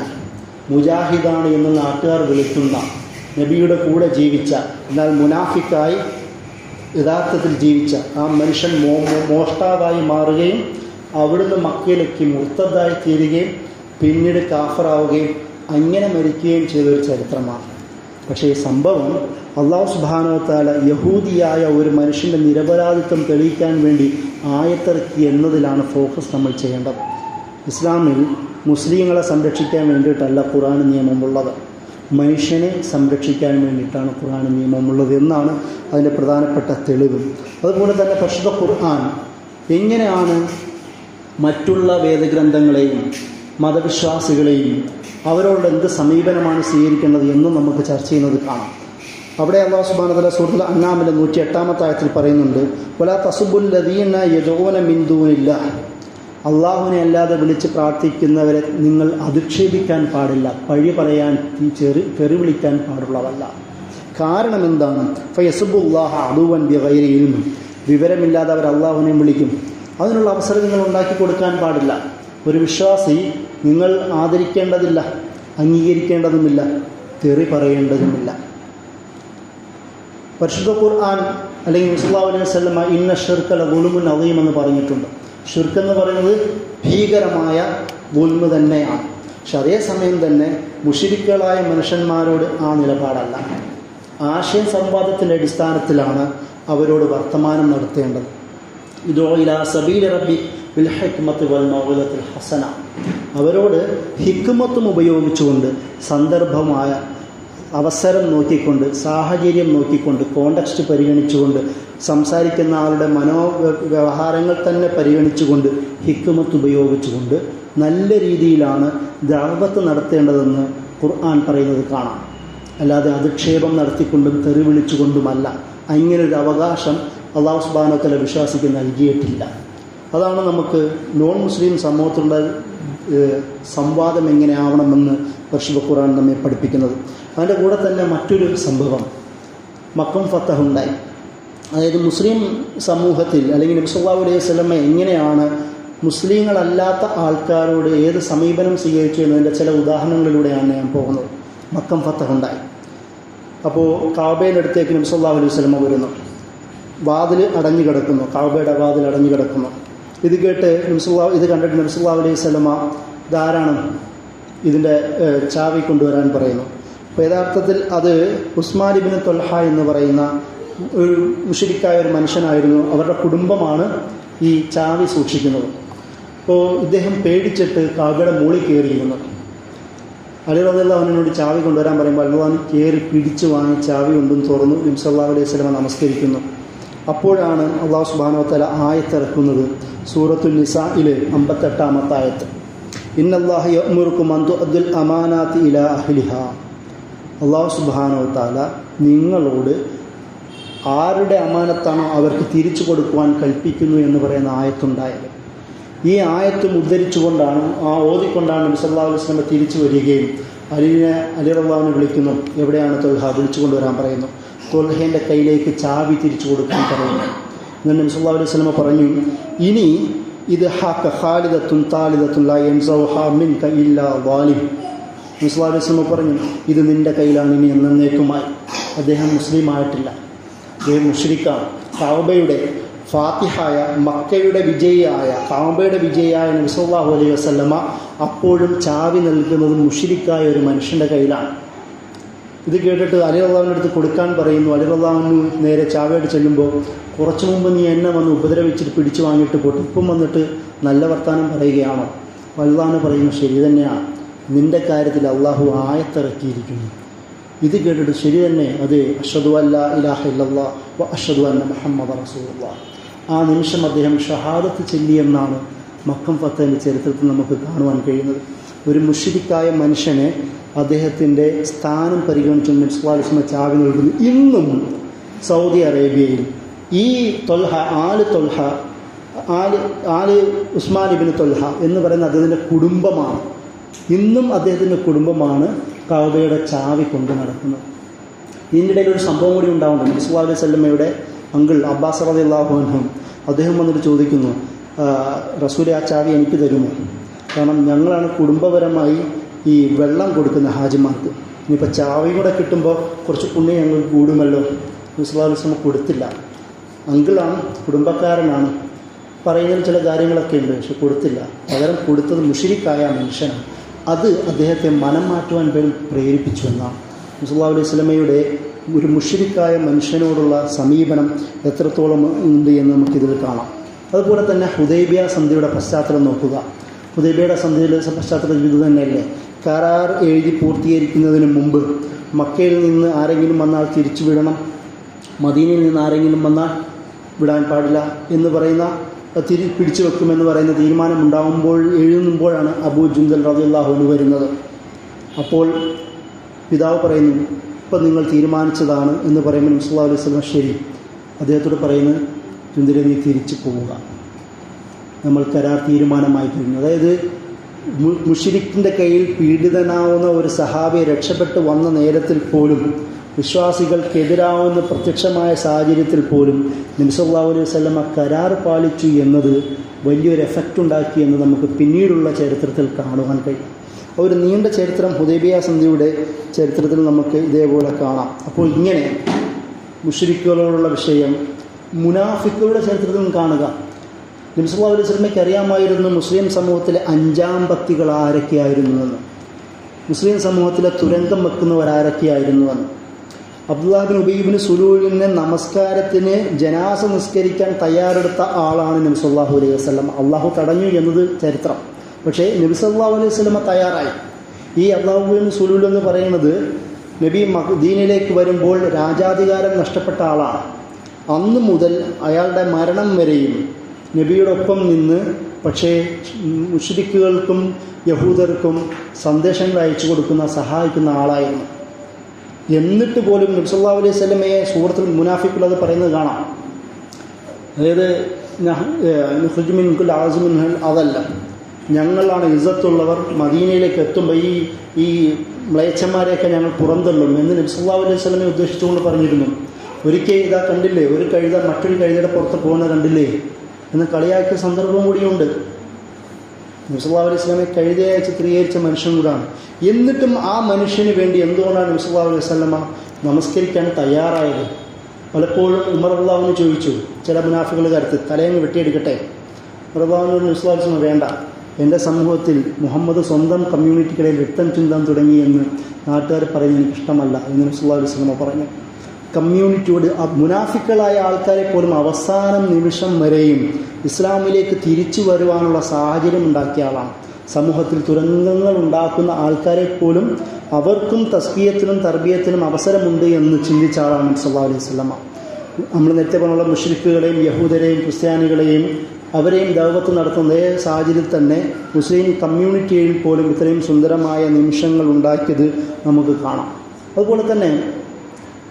Speaker 1: മുജാഹിദാണ് എന്ന് നാട്ടുകാർ വിളിക്കുന്ന, നബിയുടെ കൂടെ ജീവിച്ച എന്നാൽ മുനാഫിക്കായി യഥാർത്ഥത്തിൽ ജീവിച്ച ആ മനുഷ്യൻ മോഷ്ടാവായി മാറുകയും അവിടുന്ന് മക്കയിലേക്ക് മുർത്തദ്ദായി തീരുകയും പിന്നീട് കാഫറാവുകയും അങ്ങനെ മരിക്കുകയും ചെയ്തൊരു ചരിത്രമാണ്. പക്ഷേ ഈ സംഭവം അല്ലാഹു സുബ്ഹാനഹു വ തആല യഹൂദിയായ ഒരു മനുഷ്യൻ്റെ നിരപരാധിത്വം തെളിയിക്കാൻ വേണ്ടി ആയത്തിറക്കി എന്നതിലാണ് ഫോക്കസ് നമ്മൾ ചെയ്യേണ്ടത്. ഇസ്ലാമിൽ മുസ്ലിങ്ങളെ സംരക്ഷിക്കാൻ വേണ്ടിയിട്ടല്ല ഖുർആൻ നിയമമുള്ളത്, മനുഷ്യനെ സംരക്ഷിക്കാൻ വേണ്ടിയിട്ടാണ് ഖുർആൻ നിയമമുള്ളത് എന്നാണ് അതിൻ്റെ പ്രധാനപ്പെട്ട തെളിവ്. അതുപോലെ തന്നെ പരിശുദ്ധ ഖുർആൻ എങ്ങനെയാണ് മറ്റുള്ള വേദഗ്രന്ഥങ്ങളെയും മതവിശ്വാസികളെയും അവരോട് എന്ത് സമീപനമാണ് സ്വീകരിക്കേണ്ടത് എന്നും നമുക്ക് ചർച്ച ചെയ്യുന്നത് കാണാം. അവിടെ അല്ലാഹു സുബ്ഹാനഹു വ തആല സൂറത്തുൽ അൻആമിലെ 108-ാമത്തെ ആയത്തിൽ പറയുന്നുണ്ട്, വലാ തസുബ്ബുൽ ലദീന യദഊന മിൻ ദൂനില്ലാഹ്, അള്ളാഹുവിനെ അല്ലാതെ വിളിച്ച് പ്രാർത്ഥിക്കുന്നവരെ നിങ്ങൾ അധിക്ഷേപിക്കാൻ പാടില്ല, പഴി പറയാൻ തെറി വിളിക്കാൻ പാടുള്ളതല്ല. കാരണം എന്താണ്? ഫയസുബ്ബുല്ലാഹ അദുവൻ ബിഗൈരി ഇൽമ്, വിവരമില്ലാതെ അവർ അള്ളാഹുവിനെ വിളിക്കും. അതിനുള്ള അവസരം നിങ്ങൾ ഉണ്ടാക്കി കൊടുക്കാൻ പാടില്ല. ഒരു വിശ്വാസി നിങ്ങൾ ആദരിക്കേണ്ടതില്ല, അംഗീകരിക്കേണ്ടതുമില്ല, തെറി പറയേണ്ടതുമില്ല. പരിശുദ്ധ ഖുർആൻ അല്ലെങ്കിൽ നബി സല്ലല്ലാഹു അലൈഹി വസല്ലം ഇന്ന ശിർക ലദുൽമുൻ അദീം എന്ന് പറഞ്ഞിട്ടുണ്ട്. ഷിർക്ക് എന്ന് പറയുന്നത് ഭീകരമായ ദുൽമ് തന്നെയാണ്. പക്ഷെ അതേസമയം തന്നെ മുശ്രിക്കുകളായ മനുഷ്യന്മാരോട് ആ നിലപാടല്ല. ആശയ സംവാദത്തിൻ്റെ അടിസ്ഥാനത്തിലാണ് അവരോട് വർത്തമാനം നടത്തേണ്ടത്. ഇദൂ ഇലാ സബീലി റബ്ബി ബിൽ ഹിക്മത്തി വൽ മൗഇദത്തിൽ ഹസന, അവരോട് ഹിക്മത്തും ഉപയോഗിച്ചുകൊണ്ട് സന്ദർഭമായ അവസരം നോക്കിക്കൊണ്ട് സാഹചര്യം നോക്കിക്കൊണ്ട് കോണ്ടക്സ്റ്റ് പരിഗണിച്ചുകൊണ്ട് സംസാരിക്കുന്ന ആളുടെ മനോവ്യവഹാരങ്ങൾ തന്നെ പരിഗണിച്ചുകൊണ്ട് ഹിക്മത്ത് ഉപയോഗിച്ചുകൊണ്ട് നല്ല രീതിയിലാണ് ദഅവത്ത് നടത്തേണ്ടതെന്ന് ഖുർആൻ പറയുന്നത് കാണാം. അല്ലാതെ അധിക്ഷേപം നടത്തിക്കൊണ്ടും തെറി വിളിച്ചുകൊണ്ടുമല്ല. അങ്ങനൊരു അവകാശം അല്ലാഹു സുബ്ഹാനഹു വ തആല വിശ്വാസിക്ക് നൽകിയിട്ടില്ല. അതാണ് നമുക്ക് നോൺ മുസ്ലിം സമൂഹത്തിലുള്ള സംവാദം എങ്ങനെയാവണമെന്ന് പരിശുദ്ധ ഖുർആൻ നമ്മെ പഠിപ്പിക്കുന്നത്. അതിൻ്റെ കൂടെ തന്നെ മറ്റൊരു സംഭവം, മക്കം ഫത്തഹുണ്ടായി. അതായത് മുസ്ലിം സമൂഹത്തിൽ അല്ലെങ്കിൽ നബി സല്ലല്ലാഹു അലൈഹി വസല്ലം എങ്ങനെയാണ് മുസ്ലിങ്ങളല്ലാത്ത ആൾക്കാരോട് ഏത് സമീപനം സ്വീകരിച്ചു എന്നതിൻ്റെ ചില ഉദാഹരണങ്ങളിലൂടെയാണ് ഞാൻ പോകുന്നത്. മക്കം ഫത്തഹുണ്ടായി. അപ്പോൾ കഅബയുടെ അടുത്തേക്ക് നബി സല്ലല്ലാഹു അലൈഹി വസല്ലം വരുന്നു. വാതിൽ അടഞ്ഞു കിടക്കുന്നു, കഅബയുടെ വാതിൽ അടഞ്ഞു കിടക്കുന്നു. ഇത് കേട്ട് ഇത് കണ്ടിട്ട് നബി സല്ലല്ലാഹു അലൈഹി വസല്ലം ധാരാളം ഇതിൻ്റെ ചാവി കൊണ്ടുവരാൻ പറയുന്നു. അപ്പോൾ യഥാർത്ഥത്തിൽ അത് ഉസ്മാൻ ഇബ്നു ത്വൽഹ എന്ന് പറയുന്ന ഒരു മുശ്രിക്കായ ഒരു മനുഷ്യനായിരുന്നു. അവരുടെ കുടുംബമാണ് ഈ ചാവി സൂക്ഷിക്കുന്നത്. അപ്പോൾ ഇദ്ദേഹം പേടിച്ചിട്ട് കഅബയുടെ മുകളിൽ കയറിയിരുന്നു. അലി റളിയല്ലാഹു അൻഹുവിനോട് ചാവി കൊണ്ടുവരാൻ പറയുമ്പോൾ അള്ളാഹു കയറി പിടിച്ചു വാങ്ങി ചാവി കൊണ്ടും തുറന്നു നബി സല്ലല്ലാഹു അലൈഹി വസല്ലം നമസ്കരിക്കുന്നു. അപ്പോഴാണ് അല്ലാഹു സുബ്ഹാനഹു വ തആല ആയത്ത് ഇറക്കുന്നത്. സൂറത്തുൽ നിസായിലെ 58-ാമത്തെ ആയത്ത്, ഇന്നല്ലാഹ യഅ്മുറുകും അൻ തുഅദ്ദുൽ അമാനാതി ഇലാ അഹ്ലിഹാ. അല്ലാഹു സുബ്ഹാനഹു വ തആല നിങ്ങളോട് ആരുടെ അമാനത്താണോ അവർക്ക് തിരിച്ചു കൊടുക്കുവാൻ കൽപ്പിക്കുന്നു എന്ന് പറയുന്ന ആയത്തുണ്ടായത്. ഈ ആയത്തും ഉദ്ധരിച്ചുകൊണ്ടാണ് ഓതിക്കൊണ്ടാണ് നബി സല്ലല്ലാഹു അലൈഹി വസല്ലം തിരിച്ചു വരികയും അലി റളിയല്ലാഹുവിനെ വിളിക്കുന്നു. എവിടെയാണ് ത്വൽഹ? വിളിച്ചു കൊണ്ടുവരാൻ പറയുന്നു. ത്വൽഹേൻ്റെ കയ്യിലേക്ക് ചാവി തിരിച്ചു കൊടുക്കാൻ പറയുന്നു. എന്നിട്ട് നബി സല്ലല്ലാഹു അലൈഹി വസല്ലം പറഞ്ഞു, ഇനി ഇത് ഹഖ ഖാലിദത്തുൻ താലിദത്തുൻ ലാ യൻസൗഹാ മിൻക ഇല്ലാ വാലിം. നബി സല്ലല്ലാഹു അലൈഹി വസല്ലം പറഞ്ഞു, ഇത് നിൻ്റെ കയ്യിലാണ് ഇനി എന്നേക്കുമായി. അദ്ദേഹം മുസ്ലിം ആയിട്ടില്ല, അദ്ദേഹം മുശ്രിക്കാണ്. കഅബയുടെ ഫാത്തിഹായ മക്കയുടെ വിജയിയായ കഅബയുടെ വിജയിയായ നബി സല്ലല്ലാഹു അലൈഹി വസല്ലമ അപ്പോഴും ചാവി നൽകുന്നത് മുശ്രിക്കായ ഒരു മനുഷ്യൻ്റെ കയ്യിലാണ്. ഇത് കേട്ടിട്ട് അലി റളിയല്ലാഹുവിൻ്റെ അടുത്ത് കൊടുക്കാൻ പറയുന്നു. അലി റളിയല്ലാഹു നേരെ ചാവിയായിട്ട് ചെല്ലുമ്പോൾ, കുറച്ചു മുമ്പ് നീ എന്നെ വന്ന് ഉപദ്രവിച്ചിട്ട് പിടിച്ചു വാങ്ങിയിട്ട് പോട്ട് ഇപ്പം വന്നിട്ട് നല്ല വർത്താനം പറയുകയാണോ? അല്ലാഹു പറയുന്നു, ശരി തന്നെയാണ്, നിൻ്റെ കാര്യത്തിൽ അള്ളാഹു ആയത്തിറക്കിയിരിക്കുന്നു. ഇത് കേട്ടിട്ട് ശരി തന്നെ, അതെ, അഷ്ഹദു അല്ലാ ഇലാഹ ഇല്ലല്ലാഹ് വ അഷ്ഹദു അന്ന മുഹമ്മദ റസൂലുള്ളാഹ്. ആ നിമിഷം അദ്ദേഹം ഷഹാദത്ത് ചൊല്ലിയെന്നാണ് മക്കം ഫത്തഹിൻ്റെ ചരിത്രത്തിൽ നമുക്ക് കാണുവാൻ കഴിയുന്നത്. ഒരു മുശ്രിക്കായ മനുഷ്യനെ അദ്ദേഹത്തിൻ്റെ സ്ഥാനം പരിഗണിച്ച് നബി സല്ലല്ലാഹു അലൈഹി വസല്ലം ചാവി നൽകുന്നു. ഇന്നും സൗദി അറേബ്യയിൽ ഈ ആല് ഉസ്മാൻ ഇബ്നു ത്വൽഹ എന്ന് പറയുന്ന അദ്ദേഹത്തിൻ്റെ കുടുംബമാണ്, ഇന്നും അദ്ദേഹത്തിൻ്റെ കുടുംബമാണ് കഅബയുടെ ചാവി കൊണ്ട് നടക്കുന്നത്. ഇതിൻ്റെ ഇടയിൽ ഒരു സംഭവം കൂടി ഉണ്ടാവുന്നുണ്ട്. നബി സല്ലല്ലാഹു അലൈഹി വസല്ലമയുടെ അങ്കിൾ അബ്ബാസ് റളിയല്ലാഹു അൻഹു അദ്ദേഹം വന്നിട്ട് ചോദിക്കുന്നു, റസൂലെ, ആ ചാവി എനിക്ക് തരുമോ? കാരണം ഞങ്ങളാണ് കുടുംബപരമായി ഈ വെള്ളം കൊടുക്കുന്ന ഹാജിമാർക്ക്. ഇനിയിപ്പോൾ ചാവിയും കൂടെ കിട്ടുമ്പോൾ കുറച്ച് പുണ്യം ഞങ്ങൾക്ക് കൂടുമല്ലോ. നബി സല്ലല്ലാഹു അലൈഹി വസല്ലം കൊടുത്തില്ല. അങ്കിളാണ്, കുടുംബക്കാരനാണ്, പറയുന്നതിൽ ചില കാര്യങ്ങളൊക്കെ ഉണ്ട്, പക്ഷെ കൊടുത്തില്ല. പകരം കൊടുത്തത് മുശ്രിക്കായ മനുഷ്യനാണ്. അത് അദ്ദേഹത്തെ മനം മാറ്റുവാൻ പ്രേരിപ്പിച്ചു എന്നാണ്. നബി സല്ലല്ലാഹു അലൈഹി വസല്ലമയുടെ ഒരു മുശ്രിക്കായ മനുഷ്യനോടുള്ള സമീപനം എത്രത്തോളം ഉണ്ട് എന്ന് നമുക്കിതിൽ കാണാം. അതുപോലെ തന്നെ ഹുദൈബിയ സന്ധിയുടെ പശ്ചാത്തലം നോക്കുക. ഹുദൈബിയയുടെ സന്ധിയുടെ പശ്ചാത്തലം ഇത് തന്നെയല്ലേ? കരാർ എഴുതി പൂർത്തീകരിക്കുന്നതിന് മുമ്പ് മക്കയിൽ നിന്ന് ആരെങ്കിലും വന്നാൽ തിരിച്ചു വിടണം, മദീനയിൽ നിന്ന് ആരെങ്കിലും വന്നാൽ വിടാൻ പാടില്ല എന്ന് പറയുന്ന, പിടിച്ചു വെക്കുമെന്ന് പറയുന്ന തീരുമാനമുണ്ടാകുമ്പോൾ എഴുതുമ്പോഴാണ് അബൂ ജുന്ദൽ റളിയല്ലാഹു അൻഹു വരുന്നത്. അപ്പോൾ പിതാവ് പറയുന്നു, ഇപ്പം നിങ്ങൾ തീരുമാനിച്ചതാണ് എന്ന് പറയുമ്പോൾ നബി സല്ലല്ലാഹു അലൈഹി വസല്ലം ശരി. അദ്ദേഹത്തോട് പറയുന്നു, ജുന്ദലെ, നീ തിരിച്ചു പോവുക, നമ്മൾ കരാർ തീരുമാനമായി കഴിഞ്ഞു. അതായത് മുശ്രിക്കിൻ്റെ കയ്യിൽ പീഡിതനാവുന്ന ഒരു സഹാബിയെ രക്ഷപ്പെട്ട് വന്ന നേരത്തിൽ പോലും, വിശ്വാസികൾക്കെതിരാവുന്ന പ്രത്യക്ഷമായ സാഹചര്യത്തിൽ പോലും നബി സല്ലല്ലാഹു അലൈഹി വസല്ലം കരാർ പാലിച്ചു എന്നത് വലിയൊരു എഫക്റ്റ് ഉണ്ടാക്കി എന്ന് നമുക്ക് പിന്നീടുള്ള ചരിത്രത്തിൽ കാണുവാൻ കഴിയും. ഒരു നീണ്ട ചരിത്രം ഹുദൈബിയ സന്ധിയുടെ ചരിത്രത്തിൽ നമുക്ക് ഇതേപോലെ കാണാം. അപ്പോൾ ഇങ്ങനെ മുശ്രിക്കുകളോടുള്ള വിഷയം മുനാഫിക്കുകളുടെ ചരിത്രത്തിൽ കാണുക. നബി സല്ലല്ലാഹു അലൈഹി വസല്ലമയ്ക്ക് അറിയാമായിരുന്നു മുസ്ലിം സമൂഹത്തിലെ അഞ്ചാം പത്തികൾ ആരൊക്കെയായിരുന്നുവെന്ന്, മുസ്ലിം സമൂഹത്തിലെ തുരങ്കം വെക്കുന്നവരാരൊക്കെയായിരുന്നുവെന്ന്. അബ്ദുല്ലാഹ് ബിൻ ഉബൈ ബിൻ സുലൂലിനെ നമസ്കാരത്തിന് ജനാസ നിസ്കരിക്കാൻ തയ്യാറെടുത്ത ആളാണ് നബി സല്ലല്ലാഹു അലൈഹി വസല്ലം. അള്ളാഹു തടഞ്ഞു എന്നത് ചരിത്രം. പക്ഷേ നബി സല്ലല്ലാഹു അലൈഹി വസല്ലം തയ്യാറായി. ഈ അബ്ദുല്ലാഹ് ബിൻ സുലൂൽ എന്ന് പറയുന്നത് നബി ദീനിലേക്ക് വരുമ്പോൾ രാജാധികാരം നഷ്ടപ്പെട്ട ആളാണ്. അന്ന് മുതൽ അയാളുടെ മരണം വരെയും നബിയോടൊപ്പം നിന്ന്, പക്ഷേ മുശ്രിക്കുകൾക്കും യഹൂദർക്കും സന്ദേശങ്ങൾ അയച്ചു കൊടുക്കുന്ന, സഹായിക്കുന്ന ആളായിരുന്നു. എന്നിട്ട് പോലും നബി സല്ലല്ലാഹു അലൈഹി വസല്ലമയെ സൂറത്തുൽ മുനാഫിഖുകൾ അത് പറയുന്നത് കാണാം. അതായത് നുഖ്രിജു മിൻ കുല്ലി ആസിമിൻ, അതല്ല, ഞങ്ങളാണ് ഇസ്സത്തുള്ളവർ, മദീനയിലേക്ക് എത്തുമ്പോൾ ഈ മ്ലേച്ഛന്മാരെയൊക്കെ ഞങ്ങൾ പുറന്തള്ളും എന്ന് നബി സല്ലല്ലാഹു അലൈഹി വസല്ലമയെ ഉദ്ദേശിച്ചുകൊണ്ട് പറഞ്ഞിരുന്നു. ഒരിക്കൽ ഇതാ കണ്ടില്ലേ, ഒരു കഴുത മറ്റൊരു കഴുതയുടെ പുറത്ത് പോകുന്നത് കണ്ടില്ലേ എന്ന് കളിയാക്കിയ സന്ദർഭം കൂടിയുണ്ട്. നബി സല്ലല്ലാഹു അലൈഹി വസല്ലമയെ കഴുതയായി ചിത്രീകരിച്ച മനുഷ്യൻ കൂടാണ്. എന്നിട്ടും ആ മനുഷ്യന് വേണ്ടി എന്തുകൊണ്ടാണ് നബി സല്ലല്ലാഹു അലൈഹി വസല്ലമ നമസ്കരിക്കാൻ തയ്യാറായത്? പലപ്പോഴും ഉമർ റളിയല്ലാഹു ചോദിച്ചു, ചില മുനാഫികളുടെ കാര്യത്തിൽ, തലയങ്ങ് വെട്ടിയെടുക്കട്ടെ. റളിയല്ലാഹു നബി സല്ലല്ലാഹു അലൈഹി വസല്ലം വേണ്ട, എൻ്റെ സമൂഹത്തിൽ മുഹമ്മദ് സ്വന്തം കമ്മ്യൂണിറ്റിക്കിടയിൽ രക്തം ചിന്താൻ തുടങ്ങി എന്ന് നാട്ടുകാർ പറയുന്നത് എനിക്കിഷ്ടമല്ല എന്ന് നബി സല്ലല്ലാഹു അലൈഹി വസല്ലം പറഞ്ഞു. കമ്മ്യൂണിറ്റിയോട്, മുനാഫിക്കുകളായ ആൾക്കാരെ പോലും അവസാനം നിമിഷം വരെയും ഇസ്ലാമിലേക്ക് തിരിച്ചു വരുവാനുള്ള സാഹചര്യം ഉണ്ടാക്കിയ ആളാണ്. സമൂഹത്തിൽ തുരങ്കങ്ങൾ ഉണ്ടാക്കുന്ന ആൾക്കാരെ പോലും അവർക്കും തസ്ബീയത്തിനും തർബീയത്തിനും അവസരമുണ്ട് എന്ന് ചിന്തിച്ച ആളാണ് നബി സല്ലല്ലാഹു അലൈഹി വസല്ലം. നമ്മൾ നേരത്തെ പറഞ്ഞുള്ള മുശ്രിക്കുകളെയും യഹൂദരെയും ക്രിസ്ത്യാനികളെയും അവരെയും ദഅവത്ത് നടത്തുന്ന സാഹചര്യത്തിൽ തന്നെ മുസ്ലിം കമ്മ്യൂണിറ്റിയിൽ പോലും ഇത്രയും സുന്ദരമായ നിമിഷങ്ങൾ ഉണ്ടാക്കിയത് നമുക്ക് കാണാം. അതുപോലെ തന്നെ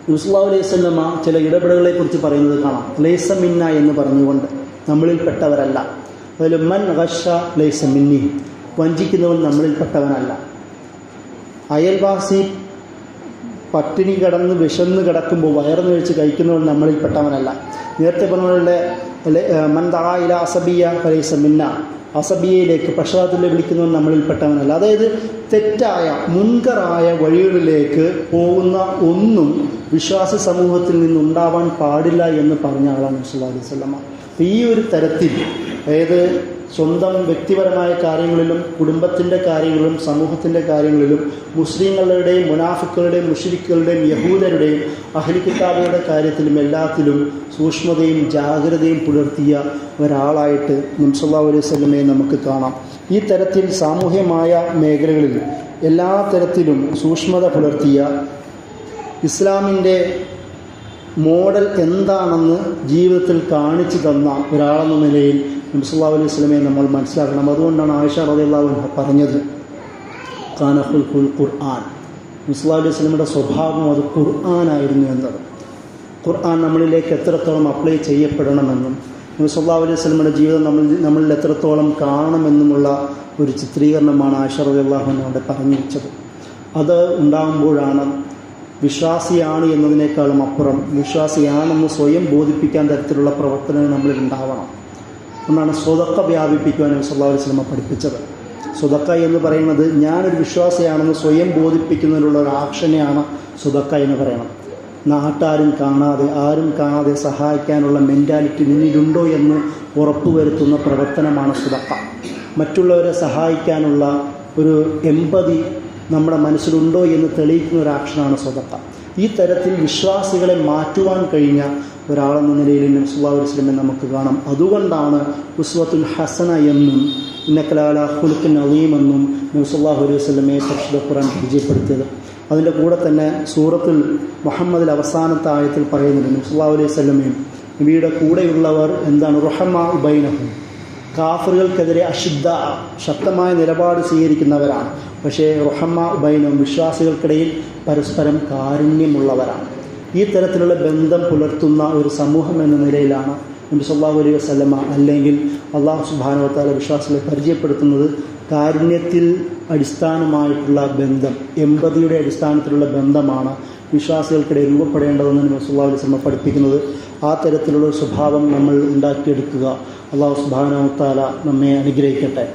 Speaker 1: നബി സല്ലല്ലാഹു അലൈഹി വസല്ലം ചില ഇടപെടലുകളെക്കുറിച്ച് പറയുന്നത് കാണാം. ലൈസ മിന്ന എന്ന് പറഞ്ഞുകൊണ്ട്, നമ്മളിൽപ്പെട്ടവരല്ല. അതിൽ മൻ ഗശ ലൈസ മിന്നി, വഞ്ചിക്കുന്നവൻ നമ്മളിൽപ്പെട്ടവനല്ല. അയൽവാസി പട്ടിണി കിടന്ന് വിശന്ന് കിടക്കുമ്പോൾ വയറുന്ന് കഴിച്ച് കഴിക്കുന്നവൻ നമ്മളിൽപ്പെട്ടവനല്ല. നേരത്തെ പറഞ്ഞ മൻ ദഅ ഇലാ അസബിയ ഫലൈസ മിന്ന, അസബിയയിലേക്ക് പക്ഷപാതത്തിൽ വിളിക്കുന്നവൻ നമ്മളിൽപ്പെട്ടവനല്ല. അതായത് തെറ്റായ മുൻകറായ വഴികളിലേക്ക് പോകുന്ന ഒന്നും വിശ്വാസ സമൂഹത്തിൽ നിന്നുണ്ടാവാൻ പാടില്ല എന്ന് പറഞ്ഞ ആളാണ് നബി സല്ലല്ലാഹു അലൈഹി വസല്ലം. ഈ ഒരു തരത്തിൽ, അതായത് സ്വന്തം വ്യക്തിപരമായ കാര്യങ്ങളിലും കുടുംബത്തിൻ്റെ കാര്യങ്ങളിലും സമൂഹത്തിൻ്റെ കാര്യങ്ങളിലും മുസ്ലിങ്ങളുടെയും മുനാഫിക്കുകളുടെയും മുശ്രിക്കുകളുടെയും യഹൂദരുടെയും അഹ്ലു കിതാബുകളുടെ കാര്യത്തിലും എല്ലാത്തിലും സൂക്ഷ്മതയും ജാഗ്രതയും പുലർത്തിയ ഒരാളായിട്ട് നബി സല്ലല്ലാഹു അലൈഹി വസല്ലമയെ നമുക്ക് കാണാം. ഈ തരത്തിൽ സാമൂഹ്യമായ മേഖലകളിൽ എല്ലാ തരത്തിലും സൂക്ഷ്മത പുലർത്തിയ, ഇസ്ലാമിൻ്റെ മോഡൽ എന്താണെന്ന് ജീവിതത്തിൽ കാണിച്ചു തന്ന ഒരാളെന്ന നിലയിൽ നബി സല്ലല്ലാഹു അലൈഹി വസല്ലമയെ നമ്മൾ മനസ്സിലാക്കണം. അതുകൊണ്ടാണ് ആയിഷ റളിയല്ലാഹു അൻഹ പറഞ്ഞത് കാന ഖുൽഖുൽ ഖുർആൻ, നബി സല്ലല്ലാഹു അലൈഹി വസല്ലമയുടെ സ്വഭാവം അത് ഖുർആനായിരുന്നു എന്നത്. ഖുർആൻ നമ്മളിലേക്ക് എത്രത്തോളം അപ്ലൈ ചെയ്യപ്പെടണമെന്നും നബി സല്ലല്ലാഹു അലൈഹി വസല്ലമയുടെ ജീവിതം നമ്മളിൽ എത്രത്തോളം കാണണമെന്നുമുള്ള ഒരു ചിത്രീകരണമാണ് ആയിഷ റളിയല്ലാഹു അൻഹ അവിടെ പറഞ്ഞു വെച്ചത്. അത് ഉണ്ടാകുമ്പോഴാണ് വിശ്വാസിയാണ് എന്നതിനേക്കാളും അപ്പുറം വിശ്വാസിയാണെന്ന് സ്വയം ബോധിപ്പിക്കാൻ തരത്തിലുള്ള പ്രവർത്തനങ്ങൾ നമ്മളിൽ ഉണ്ടാവണം. എന്നാണ് സ്വതക്ക വ്യാപിപ്പിക്കുവാൻ നബി സല്ലല്ലാഹു അലൈഹി വസല്ലമ പഠിപ്പിച്ചത്. സ്വതക്ക എന്ന് പറയുന്നത് ഞാനൊരു വിശ്വാസിയാണെന്ന് സ്വയം ബോധിപ്പിക്കുന്നതിനുള്ള ഒരു ആക്ഷനെയാണ് സ്വതക്ക എന്ന് പറയണം. നാട്ടാരും കാണാതെ ആരും കാണാതെ സഹായിക്കാനുള്ള മെൻറ്റാലിറ്റി നിന്നിലുണ്ടോ എന്ന് ഉറപ്പുവരുത്തുന്ന പ്രവർത്തനമാണ് സ്വതക്ക. മറ്റുള്ളവരെ സഹായിക്കാനുള്ള ഒരു എമ്പതി നമ്മുടെ മനസ്സിലുണ്ടോ എന്ന് തെളിയിക്കുന്ന ഒരു ആക്ഷനാണ് സ്വതക്ക. ഈ തരത്തിൽ വിശ്വാസികളെ മാറ്റുവാൻ കഴിഞ്ഞ ഒരാളെന്ന നിലയിൽ നബി സല്ലല്ലാഹു അലൈഹി വസല്ലമയെ നമുക്ക് കാണാം. അതുകൊണ്ടാണ് ഉസ്വത്തുൽ ഹസന എന്നും ഇന്നക ലഅലാ ഖുലുഖിൻ അളീം എന്നും നബി സല്ലല്ലാഹു അലൈഹി വസല്ലമയെ പരിശുദ്ധ ഖുർആൻ പരിചയപ്പെടുത്തിയത്. അതിൻ്റെ കൂടെ തന്നെ സൂറത്തുൽ മുഹമ്മദിൽ അവസാനത്തെ ആയത്തിൽ പറയുന്നുണ്ട് നബി സല്ലല്ലാഹു അലൈഹി വസല്ലമയും നബിയുടെ കൂടെയുള്ളവർ എന്താണ് റഹമാ ബൈനഹും, കാഫിറുകൾക്കെതിരെ ശക്തമായ നിലപാട് സ്വീകരിക്കുന്നവരാണ്. പക്ഷേ റഹമാ ബൈനഹും, വിശ്വാസികൾക്കിടയിൽ പരസ്പരം കാരുണ്യമുള്ളവരാണ്. ഈ തരത്തിലുള്ള ബന്ധം പുലർത്തുന്ന ഒരു സമൂഹം എന്ന നിലയിലാണ് നബി സല്ലല്ലാഹു അലൈഹി വസല്ലമ അല്ലെങ്കിൽ അല്ലാഹു സുബ്ഹാനഹു വ തആല വിശ്വാസികളെ പരിചയപ്പെടുത്തുന്നത്. കാരുണ്യത്തിൽ അടിസ്ഥാനമായിട്ടുള്ള ബന്ധം, എമ്പതിയുടെ അടിസ്ഥാനത്തിലുള്ള ബന്ധമാണ് വിശ്വാസികൾക്കിടയിൽ രൂപപ്പെടേണ്ടതെന്ന് നബി സല്ലല്ലാഹു അലൈഹി വസല്ലമ പഠിപ്പിക്കുന്നത്. ആ തരത്തിലുള്ള സ്വഭാവം നമ്മൾ ഉണ്ടാക്കിയെടുക്കുക. അല്ലാഹു സുബ്ഹാനഹു വ തആല നമ്മെ അനുഗ്രഹിക്കട്ടെ.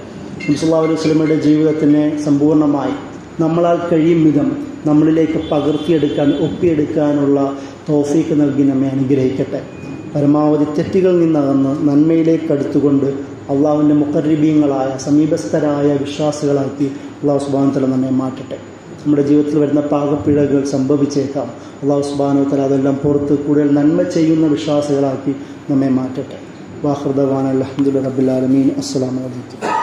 Speaker 1: നബി സല്ലല്ലാഹു അലൈഹി വസല്ലമയുടെ ജീവിതത്തിനെ സമ്പൂർണ്ണമായി നമ്മളാൽ കഴിയും വിധം നമ്മളിലേക്ക് പകർത്തിയെടുക്കാൻ ഒപ്പിയെടുക്കാനുള്ള തൗഫീക്ക് നൽകി നമ്മെ അനുഗ്രഹിക്കട്ടെ. പരമാവധി തെറ്റുകളിൽ നിന്നകന്ന് നന്മയിലേക്ക് അടുത്തുകൊണ്ട് അള്ളാഹുവിൻ്റെ മുഖർരിബീങ്ങളായ സമീപസ്ഥരായ വിശ്വാസികളാക്കി അള്ളാഹു സുബ്ഹാനഹു വ തആല നമ്മെ മാറ്റട്ടെ. നമ്മുടെ ജീവിതത്തിൽ വരുന്ന പാകപ്പിഴകൾ സംഭവിച്ചേക്കാം. അള്ളാഹു സുബ്ഹാനഹു വ തആല അതെല്ലാം പുറത്ത് കൂടുതൽ നന്മ ചെയ്യുന്ന വിശ്വാസികളാക്കി നമ്മെ മാറ്റട്ടെ. വാഖിറു ദഅ്വാനാ അൽഹംദുലില്ലാഹി റബ്ബിൽ ആലമീൻ. അസ്സലാമു അലൈക്കും.